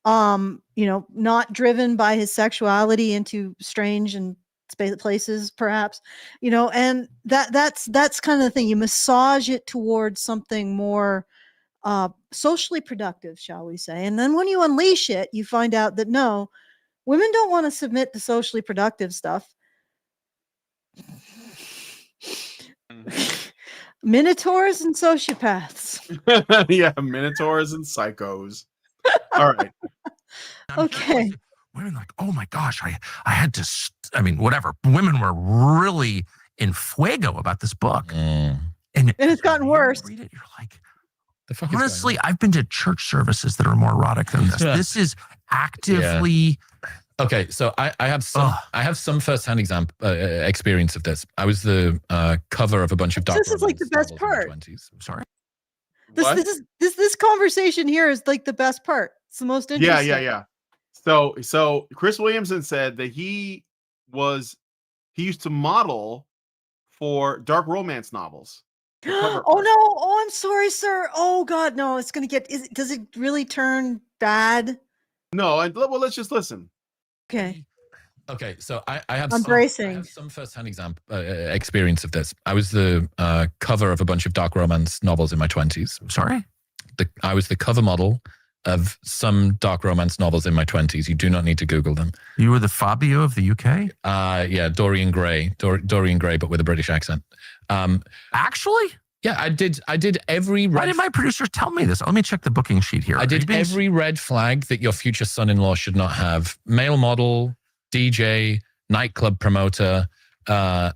Not driven by his sexuality into strange and places, perhaps, and that's kind of the thing. You massage it towards something more socially productive, shall we say. And then when you unleash it, you find out that no, women don't want to submit to socially productive stuff. Minotaurs and sociopaths. Yeah, minotaurs and psychos. All right. Okay. Women like, oh my gosh, I had to, whatever. Women were really in fuego about this book. And it's gotten worse. Read it, you're like, the fuck honestly, I've been to church services that are more erotic than this. This is actively. Yeah. Okay, so I have some firsthand experience of this. I was the cover of a bunch of dark. This is like the best part. Sorry. This conversation here is like the best part. It's the most interesting. Yeah. So Chris Williamson said that he used to model for dark romance novels. Oh no! Oh, I'm sorry, sir. Oh God, no! It's gonna get. Does it really turn bad? No, well, let's just listen. Okay. Okay, so I have some firsthand experience of this. I was the cover of a bunch of dark romance novels in my 20s. Sorry? I was the cover model of some dark romance novels in my 20s. You do not need to Google them. You were the Fabio of the UK? Yeah, Dorian Gray. Dorian Gray, but with a British accent. Actually? Yeah, I did every Why did my producer tell me this? Let me check the booking sheet here. I did every red flag that your future son-in-law should not have. Male model, DJ, nightclub promoter, all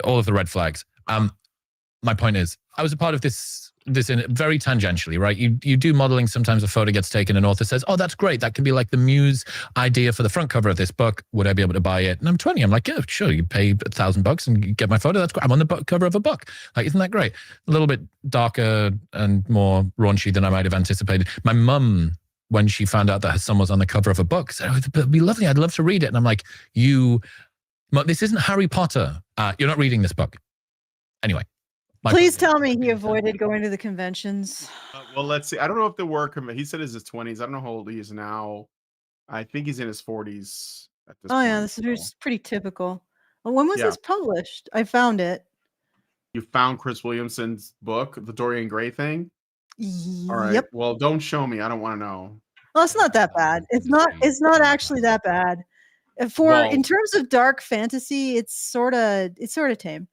of the red flags. My point is, I was a part of this in very tangentially, right? You do modeling. Sometimes a photo gets taken, an author says, oh, that's great. That can be like the muse idea for the front cover of this book. Would I be able to buy it? And I'm 20. I'm like, yeah, sure. You pay $1,000 and you get my photo. That's great. I'm on the cover of a book. Like, isn't that great? A little bit darker and more raunchy than I might have anticipated. My mum, when she found out that her son was on the cover of a book, said, oh, it'd be lovely. I'd love to read it. And I'm like, this isn't Harry Potter. You're not reading this book. Anyway. Please tell me he avoided going to the conventions. Well, let's see. I don't know if there were. He said it's his 20s. I don't know how old he is now. I think he's in his 40s at this point. Oh, yeah. This is pretty typical. Well, when was this published? I found it. You found Chris Williamson's book, the Dorian Gray thing? All right. Yep. Well, don't show me. I don't want to know. Well, it's not that bad. It's not actually that bad. In terms of dark fantasy, it's sort of tame.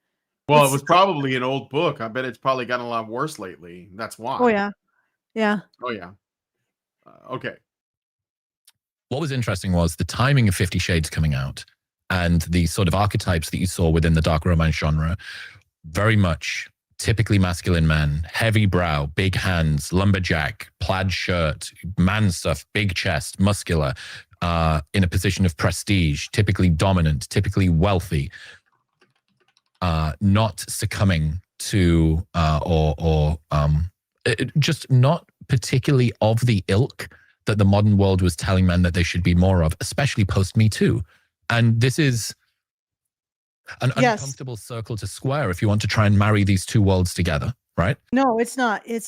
Well, it was probably an old book. I bet it's probably gotten a lot worse lately. That's why. Oh, yeah. Yeah. Oh, yeah. Okay. What was interesting was the timing of 50 Shades coming out and the sort of archetypes that you saw within the dark romance genre. Very much typically masculine men, heavy brow, big hands, lumberjack, plaid shirt, man stuff, big chest, muscular, in a position of prestige, typically dominant, typically wealthy. Not succumbing to just not particularly of the ilk that the modern world was telling men that they should be more of, especially post MeToo. And this is an uncomfortable circle to square if you want to try and marry these two worlds together, right? No, it's not. It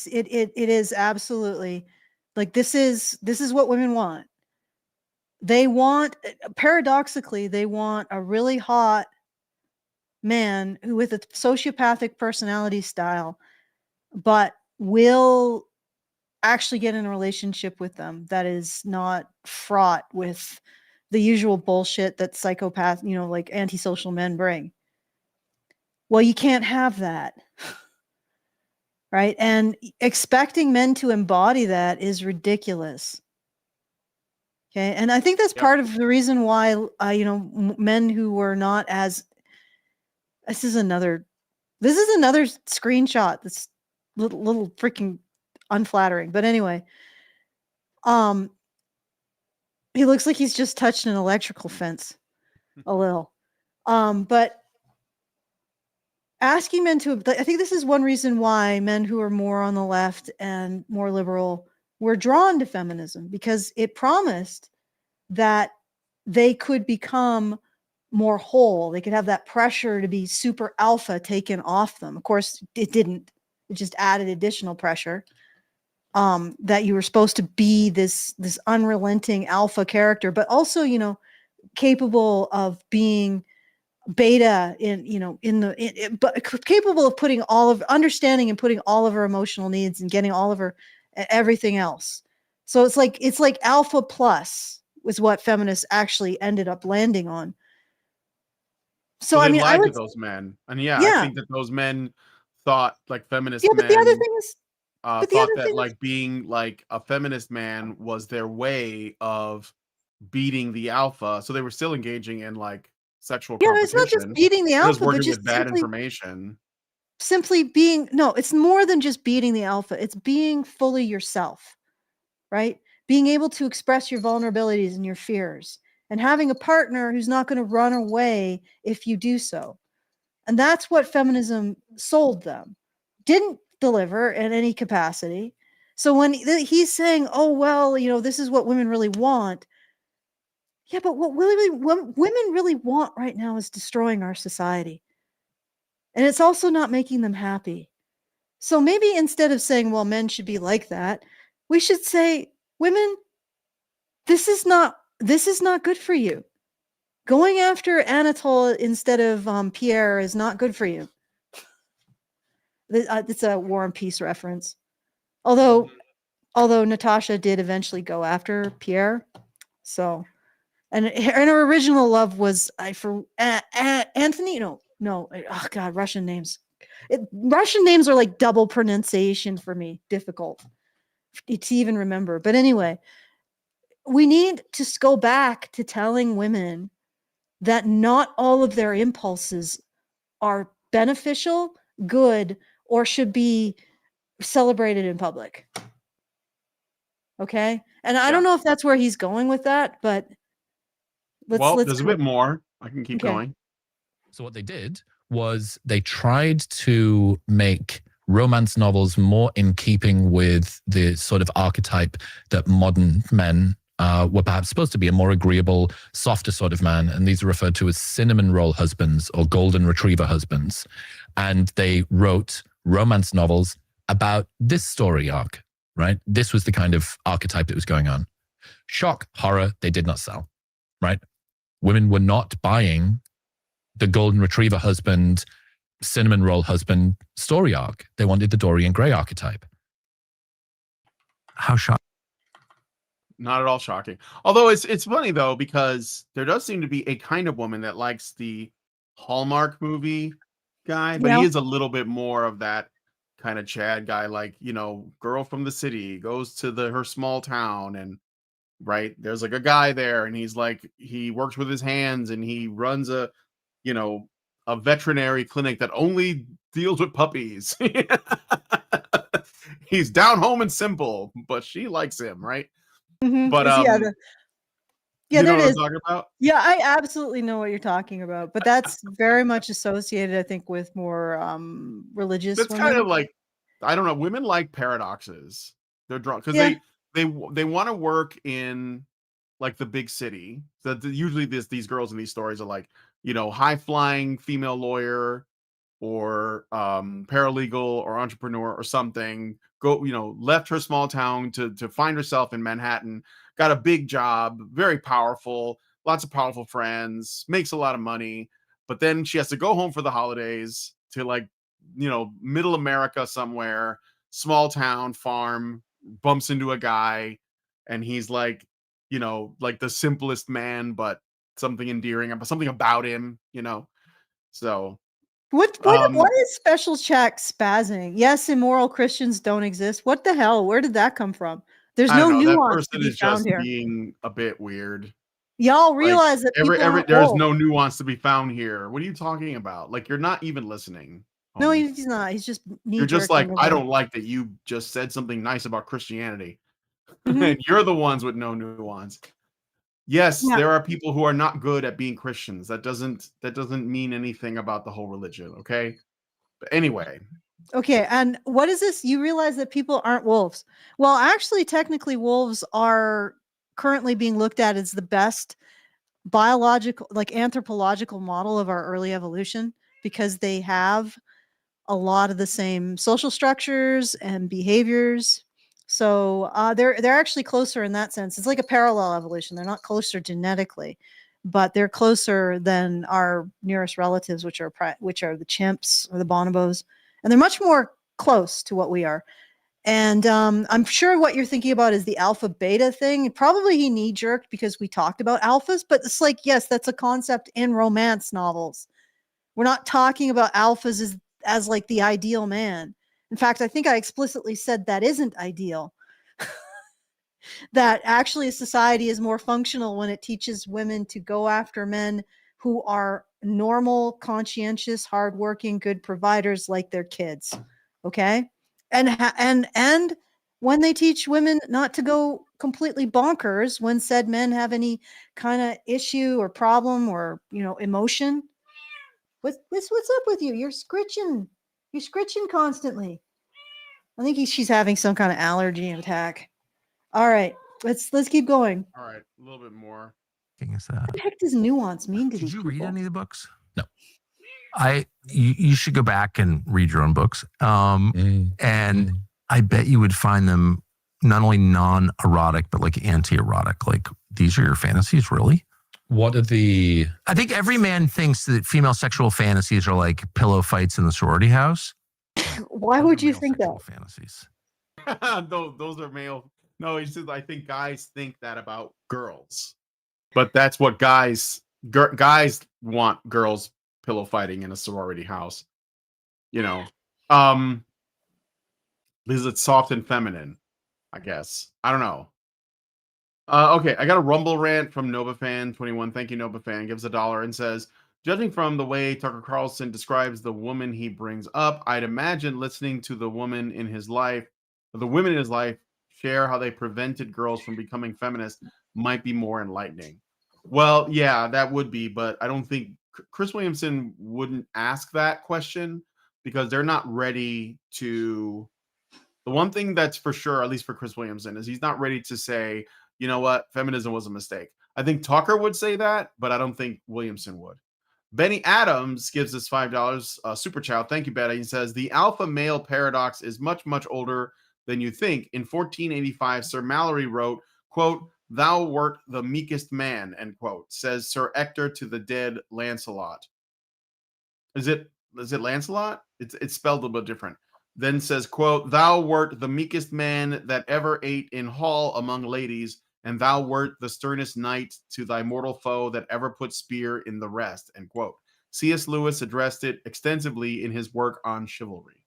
is absolutely like this is what women want. they want, paradoxically, they want a really hot man who with a sociopathic personality style, but will actually get in a relationship with them that is not fraught with the usual bullshit that psychopath, like antisocial men bring. Well, you can't have that. Right? And expecting men to embody that is ridiculous. Okay? And I think that's Yep. part of the reason why men who were not as, this is another screenshot that's little freaking unflattering. But anyway, he looks like he's just touched an electrical fence a little. But asking men to, I think this is one reason why men who are more on the left and more liberal were drawn to feminism, because it promised that they could become more whole. They could have that pressure to be super alpha taken off them. Of course, it didn't. It just added additional pressure. That you were supposed to be this unrelenting alpha character, but also, capable of being beta but capable of putting understanding and putting all of her emotional needs and getting all of her everything else. So it's like alpha plus was what feminists actually ended up landing on. So they I mean, I lied would, to those men, and yeah, I yeah, think that those men thought, like yeah, feminist but the other men, thing is, thought that like being like a feminist man was their way of beating the alpha, so they were still engaging in like sexual yeah, it's not just competition, beating the just alpha, but working just with bad information. simply being, no, it's more than just beating the alpha. It's being fully yourself, right? Being able to express your vulnerabilities and your fears, and having a partner who's not going to run away if you do so. And that's what feminism sold them. Didn't deliver in any capacity. So when he's saying, oh, well, this is what women really want. Yeah, but what women really want right now is destroying our society. And it's also not making them happy. So maybe instead of saying, well, men should be like that, we should say, women, this is not good for you. Going after Anatole instead of Pierre is not good for you. It's a War and Peace reference. Although Natasha did eventually go after Pierre. So, and her original love was Anthony. No, oh God, Russian names. Russian names are like double pronunciation for me. Difficult to even remember. But anyway, we need to go back to telling women that not all of their impulses are beneficial, good, or should be celebrated in public. Okay? And I don't know if that's where he's going with that, but let's There's a bit more. I can keep going. So what they did was they tried to make romance novels more in keeping with the sort of archetype that modern men were perhaps supposed to be, a more agreeable, softer sort of man. And these are referred to as cinnamon roll husbands or golden retriever husbands. And they wrote romance novels about this story arc, right? This was the kind of archetype that was going on. Shock, horror, they did not sell, right? Women were not buying the golden retriever husband, cinnamon roll husband story arc. They wanted the Dorian Gray archetype. How shocking. Not at all shocking. Although it's funny though, because there does seem to be a kind of woman that likes the Hallmark movie guy, but he is a little bit more of that kind of Chad guy, like, girl from the city goes to her small town, and right, there's like a guy there, and he's like, he works with his hands, and he runs a veterinary clinic that only deals with puppies. He's down home and simple, but she likes him, right? But yeah, you there know it what is. I'm talking about? Yeah, I absolutely know what you're talking about, but that's very much associated, I think, with more religious That's women. kind of like, I don't know, women like paradoxes. They're drawn because they want to work in like the big city. Usually these girls in these stories are like, high flying female lawyer, or paralegal or entrepreneur or something, left her small town to find herself in Manhattan, got a big job, very powerful, lots of powerful friends, makes a lot of money, but then she has to go home for the holidays to middle America somewhere, small town farm, bumps into a guy, and he's like the simplest man, but something endearing, something about him, so What is special check spazzing? Yes, immoral Christians don't exist. What the hell? Where did that come from? There's I don't no know. That nuance to person be is found just here. being a bit weird. Y'all Like realize that people aren't there's wolves. no nuance to be found here. What are you talking about? Like, you're not even listening. No, homie. he's not. He's just You're just like, knee-jerking I over. don't like that you just said something nice about Christianity. Mhm. And you're the ones with no nuance. Yes, Yeah. there are people who are not good at being Christians. That doesn't mean anything about the whole religion, okay? But anyway, Okay, and what is this? You realize that people aren't wolves. Well, actually, technically, wolves are currently being looked at as the best biological, like anthropological model of our early evolution, because they have a lot of the same social structures and behaviors. So they're actually closer in that sense. It's like a parallel evolution. They're not closer genetically, but they're closer than our nearest relatives, which are the chimps or the bonobos, and they're much more close to what we are. And I'm sure what you're thinking about is the alpha beta thing. Probably he knee jerked because we talked about alphas, but it's like, yes, that's a concept in romance novels. We're not talking about alphas as like the ideal man. In fact, I think I explicitly said that isn't ideal. That actually a society is more functional when it teaches women to go after men who are normal, conscientious, hardworking, good providers like their kids. Okay? And when they teach women not to go completely bonkers when said men have any kind of issue or problem or, emotion. What's up with you? You're scritching. You're scritching constantly. I think she's having some kind of allergy attack. All right, let's keep going. all right, a little bit more. Is that? What the heck does nuance mean to Did these you people? read any of the books? No. You should go back and read your own books. And I bet you would find them not only non-erotic, but like anti-erotic. Like, these are your fantasies, really? What are the... I think every man thinks that female sexual fantasies are like pillow fights in the sorority house. Why Those would are you male think that? sexual fantasies. those are male. No, he says, I think guys think that about girls, but that's what guys want, girls pillow fighting in a sorority house, because it's soft and feminine, I guess. I don't know. Okay, I got a Rumble rant from NovaFan21. Thank you, NovaFan. Gives $1 and says, judging from the way Tucker Carlson describes the woman he brings up, I'd imagine listening to the women in his life share how they prevented girls from becoming feminists might be more enlightening. Well, yeah, that would be, but I don't think Chris Williamson wouldn't ask that question because they're not ready to. The one thing that's for sure, at least for Chris Williamson, is he's not ready to say, you know what, feminism was a mistake. I think Tucker would say that, but I don't think Williamson would. Benny Adams gives us $5 super chat. Thank you, Betty. He says, the alpha male paradox is much, much older than you think. In 1485, Sir Mallory wrote, quote, thou wert the meekest man, end quote, says Sir Ector to the dead Lancelot. Is it Lancelot? It's spelled a bit different. Then says, quote, thou wert the meekest man that ever ate in hall among ladies, and thou wert the sternest knight to thy mortal foe that ever put spear in the rest, end quote. C.S. Lewis addressed it extensively in his work on chivalry.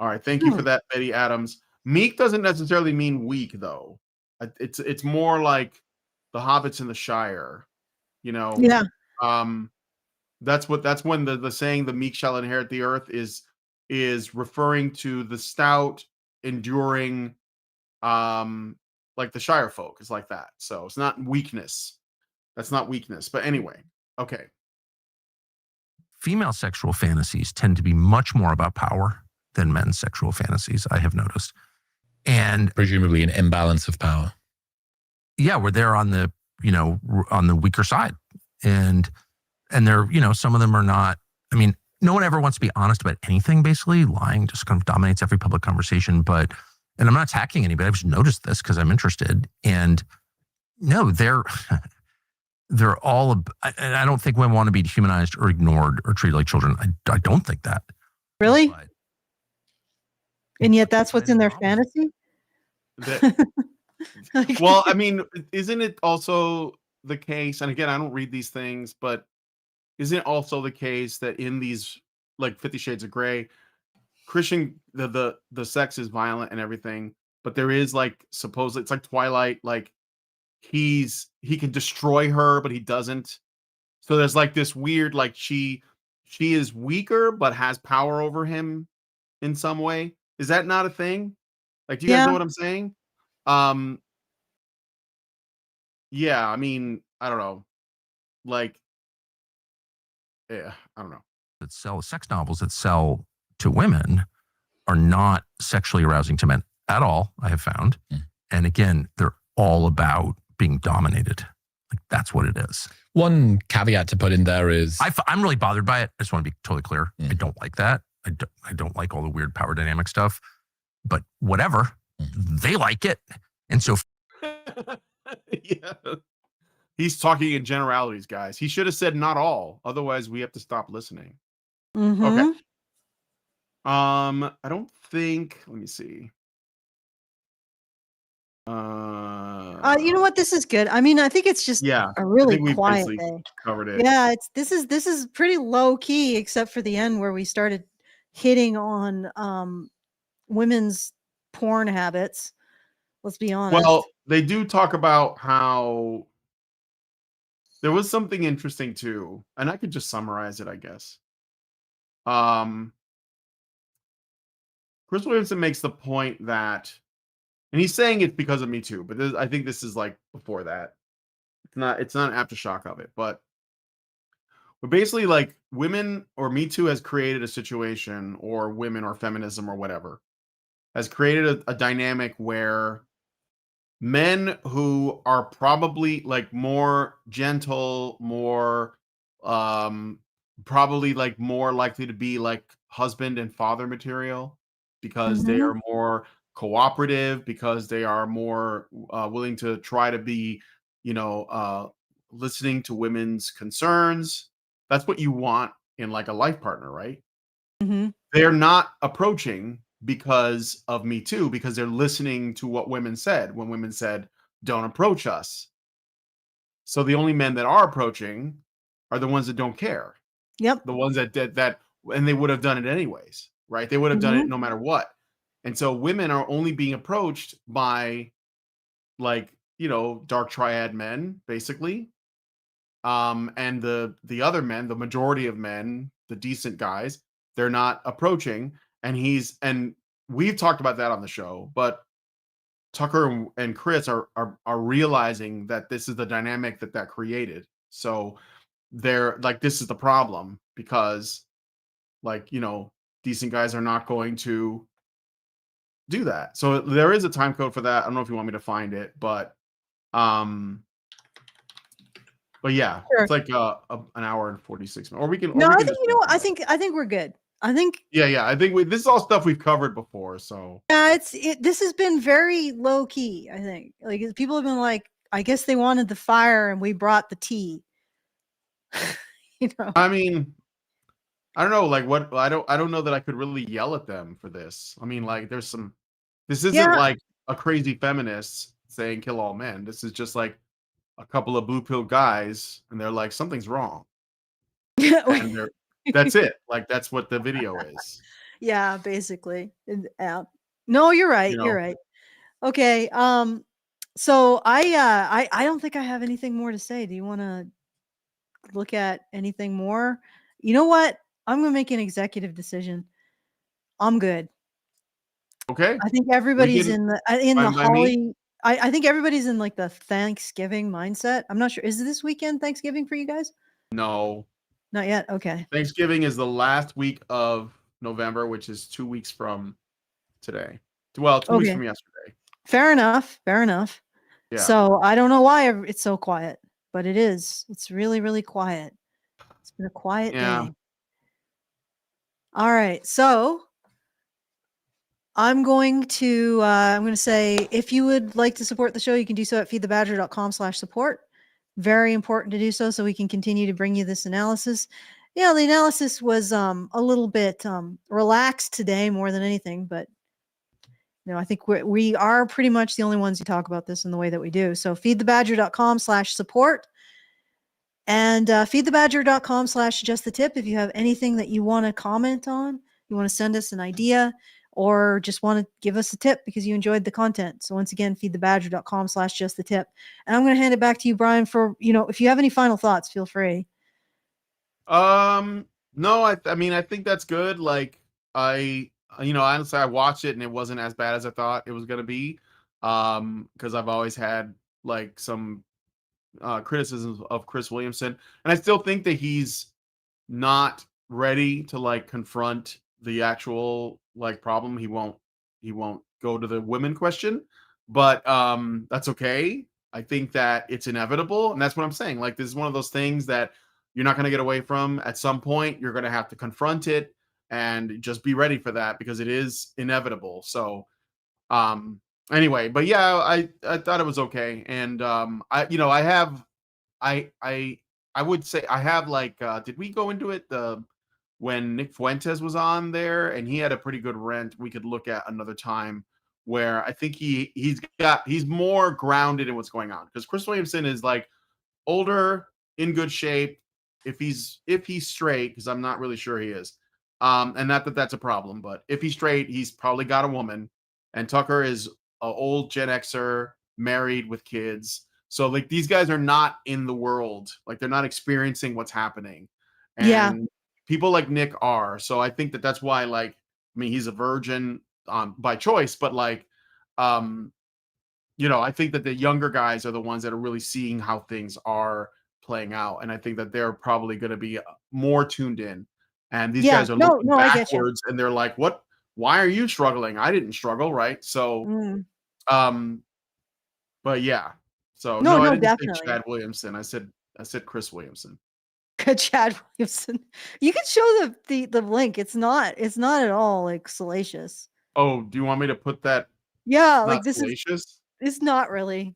All right, thank you for that, Betty Adams. Meek doesn't necessarily mean weak, though. It's more like the hobbits in the Shire, Yeah. That's when the saying the meek shall inherit the earth is referring to the stout, enduring, like the Shire folk. It's like that. So it's not weakness. That's not weakness. But anyway, okay. Female sexual fantasies tend to be much more about power than men's sexual fantasies, I have noticed. And presumably an imbalance of power. Yeah, where they're on the, on the weaker side. And they're, some of them are not, I mean, no one ever wants to be honest about anything. Basically, lying just kind of dominates every public conversation. And I'm not attacking anybody. I've just noticed this because I'm interested. And no, they're all. And I don't think women want to be dehumanized or ignored or treated like children. I don't think that. Really? But, and yet that's what's in their fantasy? Well, I mean, isn't it also the case, and again, I don't read these things, but isn't it also the case that in these, like 50 Shades of Grey, Christian, the sex is violent and everything, but there is like supposedly it's like Twilight, like he can destroy her, but he doesn't. So there's like this weird, like she is weaker but has power over him in some way. Is that not a thing? Like, do you guys know what I'm saying? Yeah, I mean, I don't know. Like, yeah, I don't know. That sell sex novels that sell to women are not sexually arousing to men at all, I have found. And again, they're all about being dominated. Like, that's what it is. One caveat to put in there is I'm really bothered by it. I just want to be totally clear. I don't like that. I don't like all the weird power dynamic stuff, but whatever, they like it. And so yeah. He's talking in generalities, guys. He should have said not all. Otherwise, we have to stop listening. Okay. I don't think. Let me see. You know what? This is good. I mean, I think it's just a really quiet day. Covered it. Yeah, this is pretty low key, except for the end where we started hitting on women's porn habits. Let's be honest. Well, they do talk about how there was something interesting too, and I could just summarize it, I guess. Chris Williamson makes the point that, and he's saying it's because of MeToo, but I think this is like before that. It's not an aftershock of it, but basically, like, women or MeToo has created a situation, or women or feminism or whatever has created a dynamic where men who are probably like more gentle, more probably like more likely to be like husband and father material, because they are more cooperative, because they are more willing to try to be, listening to women's concerns. That's what you want in like a life partner, right? They're not approaching because of Me Too, because they're listening to what women said when women said, don't approach us. So the only men that are approaching are the ones that don't care. Yep. The ones that and they would have done it anyways, right? They would have done it no matter what. And so women are only being approached by, like, dark triad men, basically. And the other men, the majority of men, the decent guys, they're not approaching. And we've talked about that on the show, but Tucker and Chris are realizing that this is the dynamic that created. So they're like, this is the problem, because, like, decent guys are not going to do that. So there is a time code for that. I don't know if you want me to find it, but yeah, it's like an hour and 46 minutes. Or we can. No, I think I think we're good. I think. Yeah. I think this is all stuff we've covered before. So yeah, this has been very low key. I think, like, people have been like, I guess they wanted the fire and we brought the tea. I mean, I don't know. Like, what? I don't know that I could really yell at them for this. I mean, like, this isn't like a crazy feminist saying kill all men. This is just like a couple of blue pill guys, and they're like, something's wrong. And that's it. Like, that's what the video is. Yeah, basically. No, you're right. You're right. Okay. So I don't think I have anything more to say. Do you want to look at anything more? You know what? I'm gonna make an executive decision. I'm good. Okay. I think everybody's in the Holly. I think everybody's in like the Thanksgiving mindset. I'm not sure. Is this weekend Thanksgiving for you guys? No. Not yet. Okay. Thanksgiving is the last week of November, which is 2 weeks from today. Well, 2 weeks from yesterday. Fair enough. Yeah. So I don't know why it's so quiet, but it is. It's really, really quiet. It's been a quiet day. All right. So I'm going to say, if you would like to support the show, you can do so at feedthebadger.com/support. Very important to do so we can continue to bring you this analysis. Yeah, the analysis was a little bit relaxed today more than anything, but I think we are pretty much the only ones who talk about this in the way that we do. So feedthebadger.com/support and feedthebadger.com/justthetip if you have anything that you want to comment on, you want to send us an idea, or just want to give us a tip because you enjoyed the content. So once again, feedthebadger.com/justthetip. And I'm going to hand it back to you, Brian, for, if you have any final thoughts, feel free. No, I mean, I think that's good. Like, honestly, I watched it and it wasn't as bad as I thought it was gonna be. Because I've always had like some criticisms of Chris Williamson, and I still think that he's not ready to like confront the actual like problem. He won't go to the women question, but that's okay. I think that it's inevitable, and that's what I'm saying. Like, this is one of those things that you're not going to get away from. At some point you're going to have to confront it, and just be ready for that because it is inevitable. So anyway, but yeah, I thought it was okay. And I have I I would say I have like did we go into it when Nick Fuentes was on there, and he had a pretty good rant we could look at another time, where I think he's more grounded in what's going on, because Chris Williamson is like older, in good shape, if he's straight, because I'm not really sure he is. And not that that's a problem, but if he's straight, he's probably got a woman. And Tucker is a old Gen Xer, married with kids. So like, these guys are not in the world, like they're not experiencing what's happening. Yeah. And people like Nick are. So I think that that's why, like, I mean, he's a virgin by choice, but like, I think that the younger guys are the ones that are really seeing how things are playing out, and I think that they're probably going to be more tuned in. And these Yeah. guys are No, looking I get you. backwards, and they're like, "What? Why are you struggling? I didn't struggle, right?" So, Mm. but yeah. So No, no, I didn't say definitely. Chad Williamson. I said Chris Williamson. Chad Williamson. You can show the link. It's not at all like salacious. Oh, do you want me to put that? Yeah, Not like this salacious. it's not really.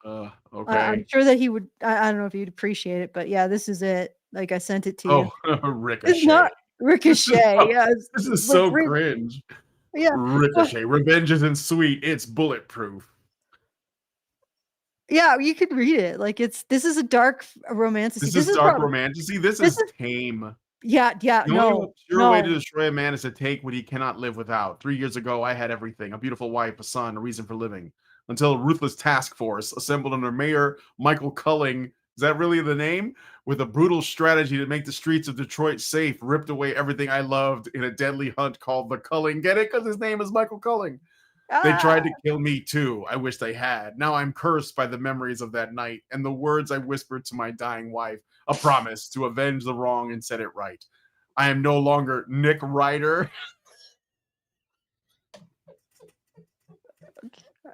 I'm Okay. sure that he would. I don't know if he'd appreciate it, but yeah, this is it. Like, I sent it to you. Oh, It's Ricochet. not Ricochet. Yeah, This is like so cringe. yeah. Ricochet. Revenge isn't sweet. It's bulletproof. Yeah, you could read it. Like, this is a dark romantasy. This This is is dark probably romantasy. This this is is tame. yeah, The only no, sure way to destroy a man is to take what he cannot live without. 3 years ago, I had everything: a beautiful wife, a son, a reason for living. Until a ruthless task force, assembled under Mayor Michael Culling, is that really the name? With a brutal strategy to make the streets of Detroit safe, ripped away everything I loved in a deadly hunt called the Culling. Get it? Because his name is Michael Culling. They tried to kill me too. I wish they had. Now I'm cursed by the memories of that night and the words I whispered to my dying wife, a promise to avenge the wrong and set it right. I am no longer Nick Ryder.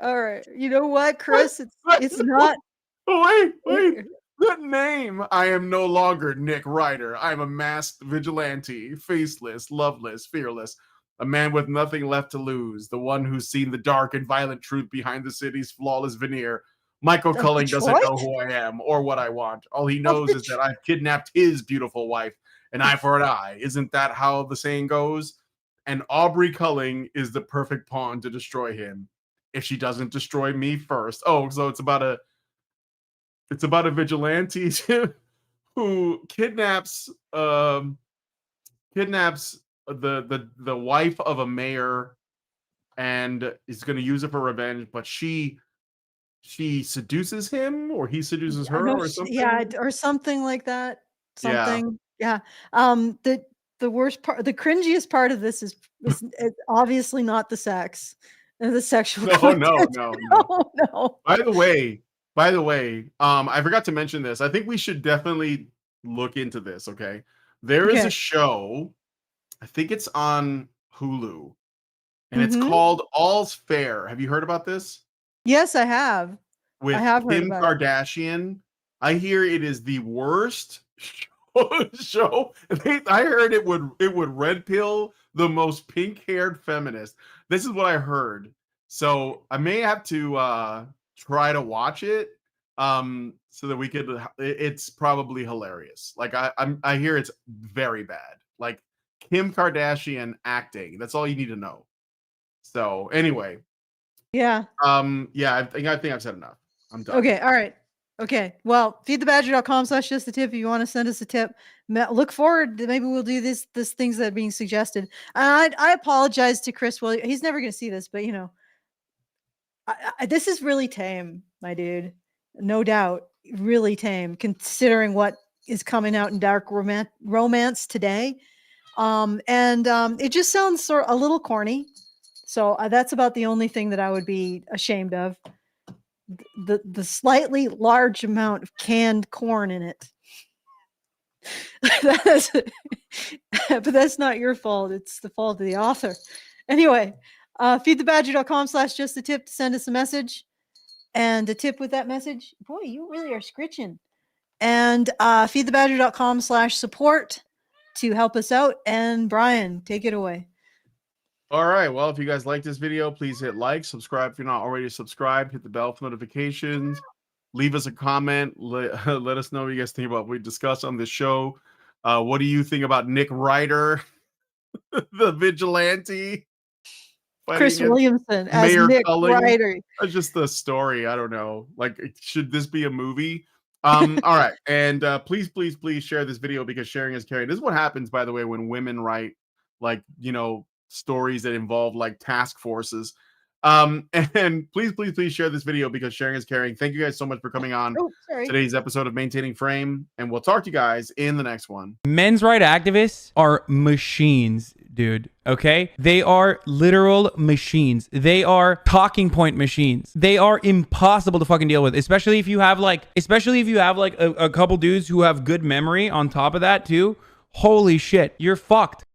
All right. You know what, Chris? It's not. Wait. Good name. I am no longer Nick Ryder. I am a masked vigilante, faceless, loveless, fearless, a man with nothing left to lose, the one who's seen the dark and violent truth behind the city's flawless veneer. Michael Of Culling doesn't know Detroit? who I am or what I want. All he Of knows is that I've kidnapped his beautiful wife, an eye for an eye. Isn't that how the saying goes? And Aubrey Culling is the perfect pawn to destroy him, if she doesn't destroy me first. Oh, so it's about a vigilante who kidnaps the wife of a mayor, and is going to use it for revenge, but she seduces him, or he seduces her, no, or something. yeah, or something like that. Yeah. Something. Yeah. The worst part, the cringiest part of this is it's obviously not the sex and the sexual No, content. No. By the way, I forgot to mention this. I think we should definitely look into this. Okay, there is Okay. a show. I think it's on Hulu, and it's Mhm. called All's Fair. Have you heard about this? Yes, I have. I With have heard Kim about it. Kardashian. I hear it is the worst show show. I heard it would red pill the most pink-haired feminist. This is what I heard. So I may have to try to watch it so that we could. It's probably hilarious. Like I hear it's very bad. Like Kim Kardashian acting. That's all you need to know. So anyway, Yeah. yeah, I think I've said enough. I'm done. Okay. All right. Okay. Well, feedthebadger.com/just a tip if you want to send us a tip. Look forward to maybe we'll do this things that are being suggested. I apologize to Chris Williams. He's never going to see this, but you know, this is really tame, my dude. No doubt, really tame considering what is coming out in dark romance today. It just sounds a little corny. So that's about the only thing that I would be ashamed of. The slightly large amount of canned corn in it. But that's not your fault. It's the fault of the author. Anyway, feedthebadger.com/just a tip to send us a message and a tip with that message. Boy, you really are scritching. And feedthebadger.com/support to help us out. And Brian, take it away. All right. Well, if you guys like this video, please hit like, subscribe if you're not already subscribed, hit the bell for notifications, leave us a comment, let us know what you guys think about what we discussed on this show. What do you think about Nick Ryder, the vigilante? Chris Williamson as Mayor Nick Culling? Ryder. That's just the story. I don't know. Like, should this be a movie? All right. And please share this video because sharing is caring. This is what happens, by the way, when women write, like, you know, stories that involve like task forces. And please share this video because sharing is caring. Thank you guys so much for coming on today's episode of Maintaining Frame, and we'll talk to you guys in the next one. Men's right activists are machines, dude. Okay? They are literal machines. They are talking point machines. They are impossible to fucking deal with, especially if you have like a couple dudes who have good memory on top of that too. Holy shit, you're fucked.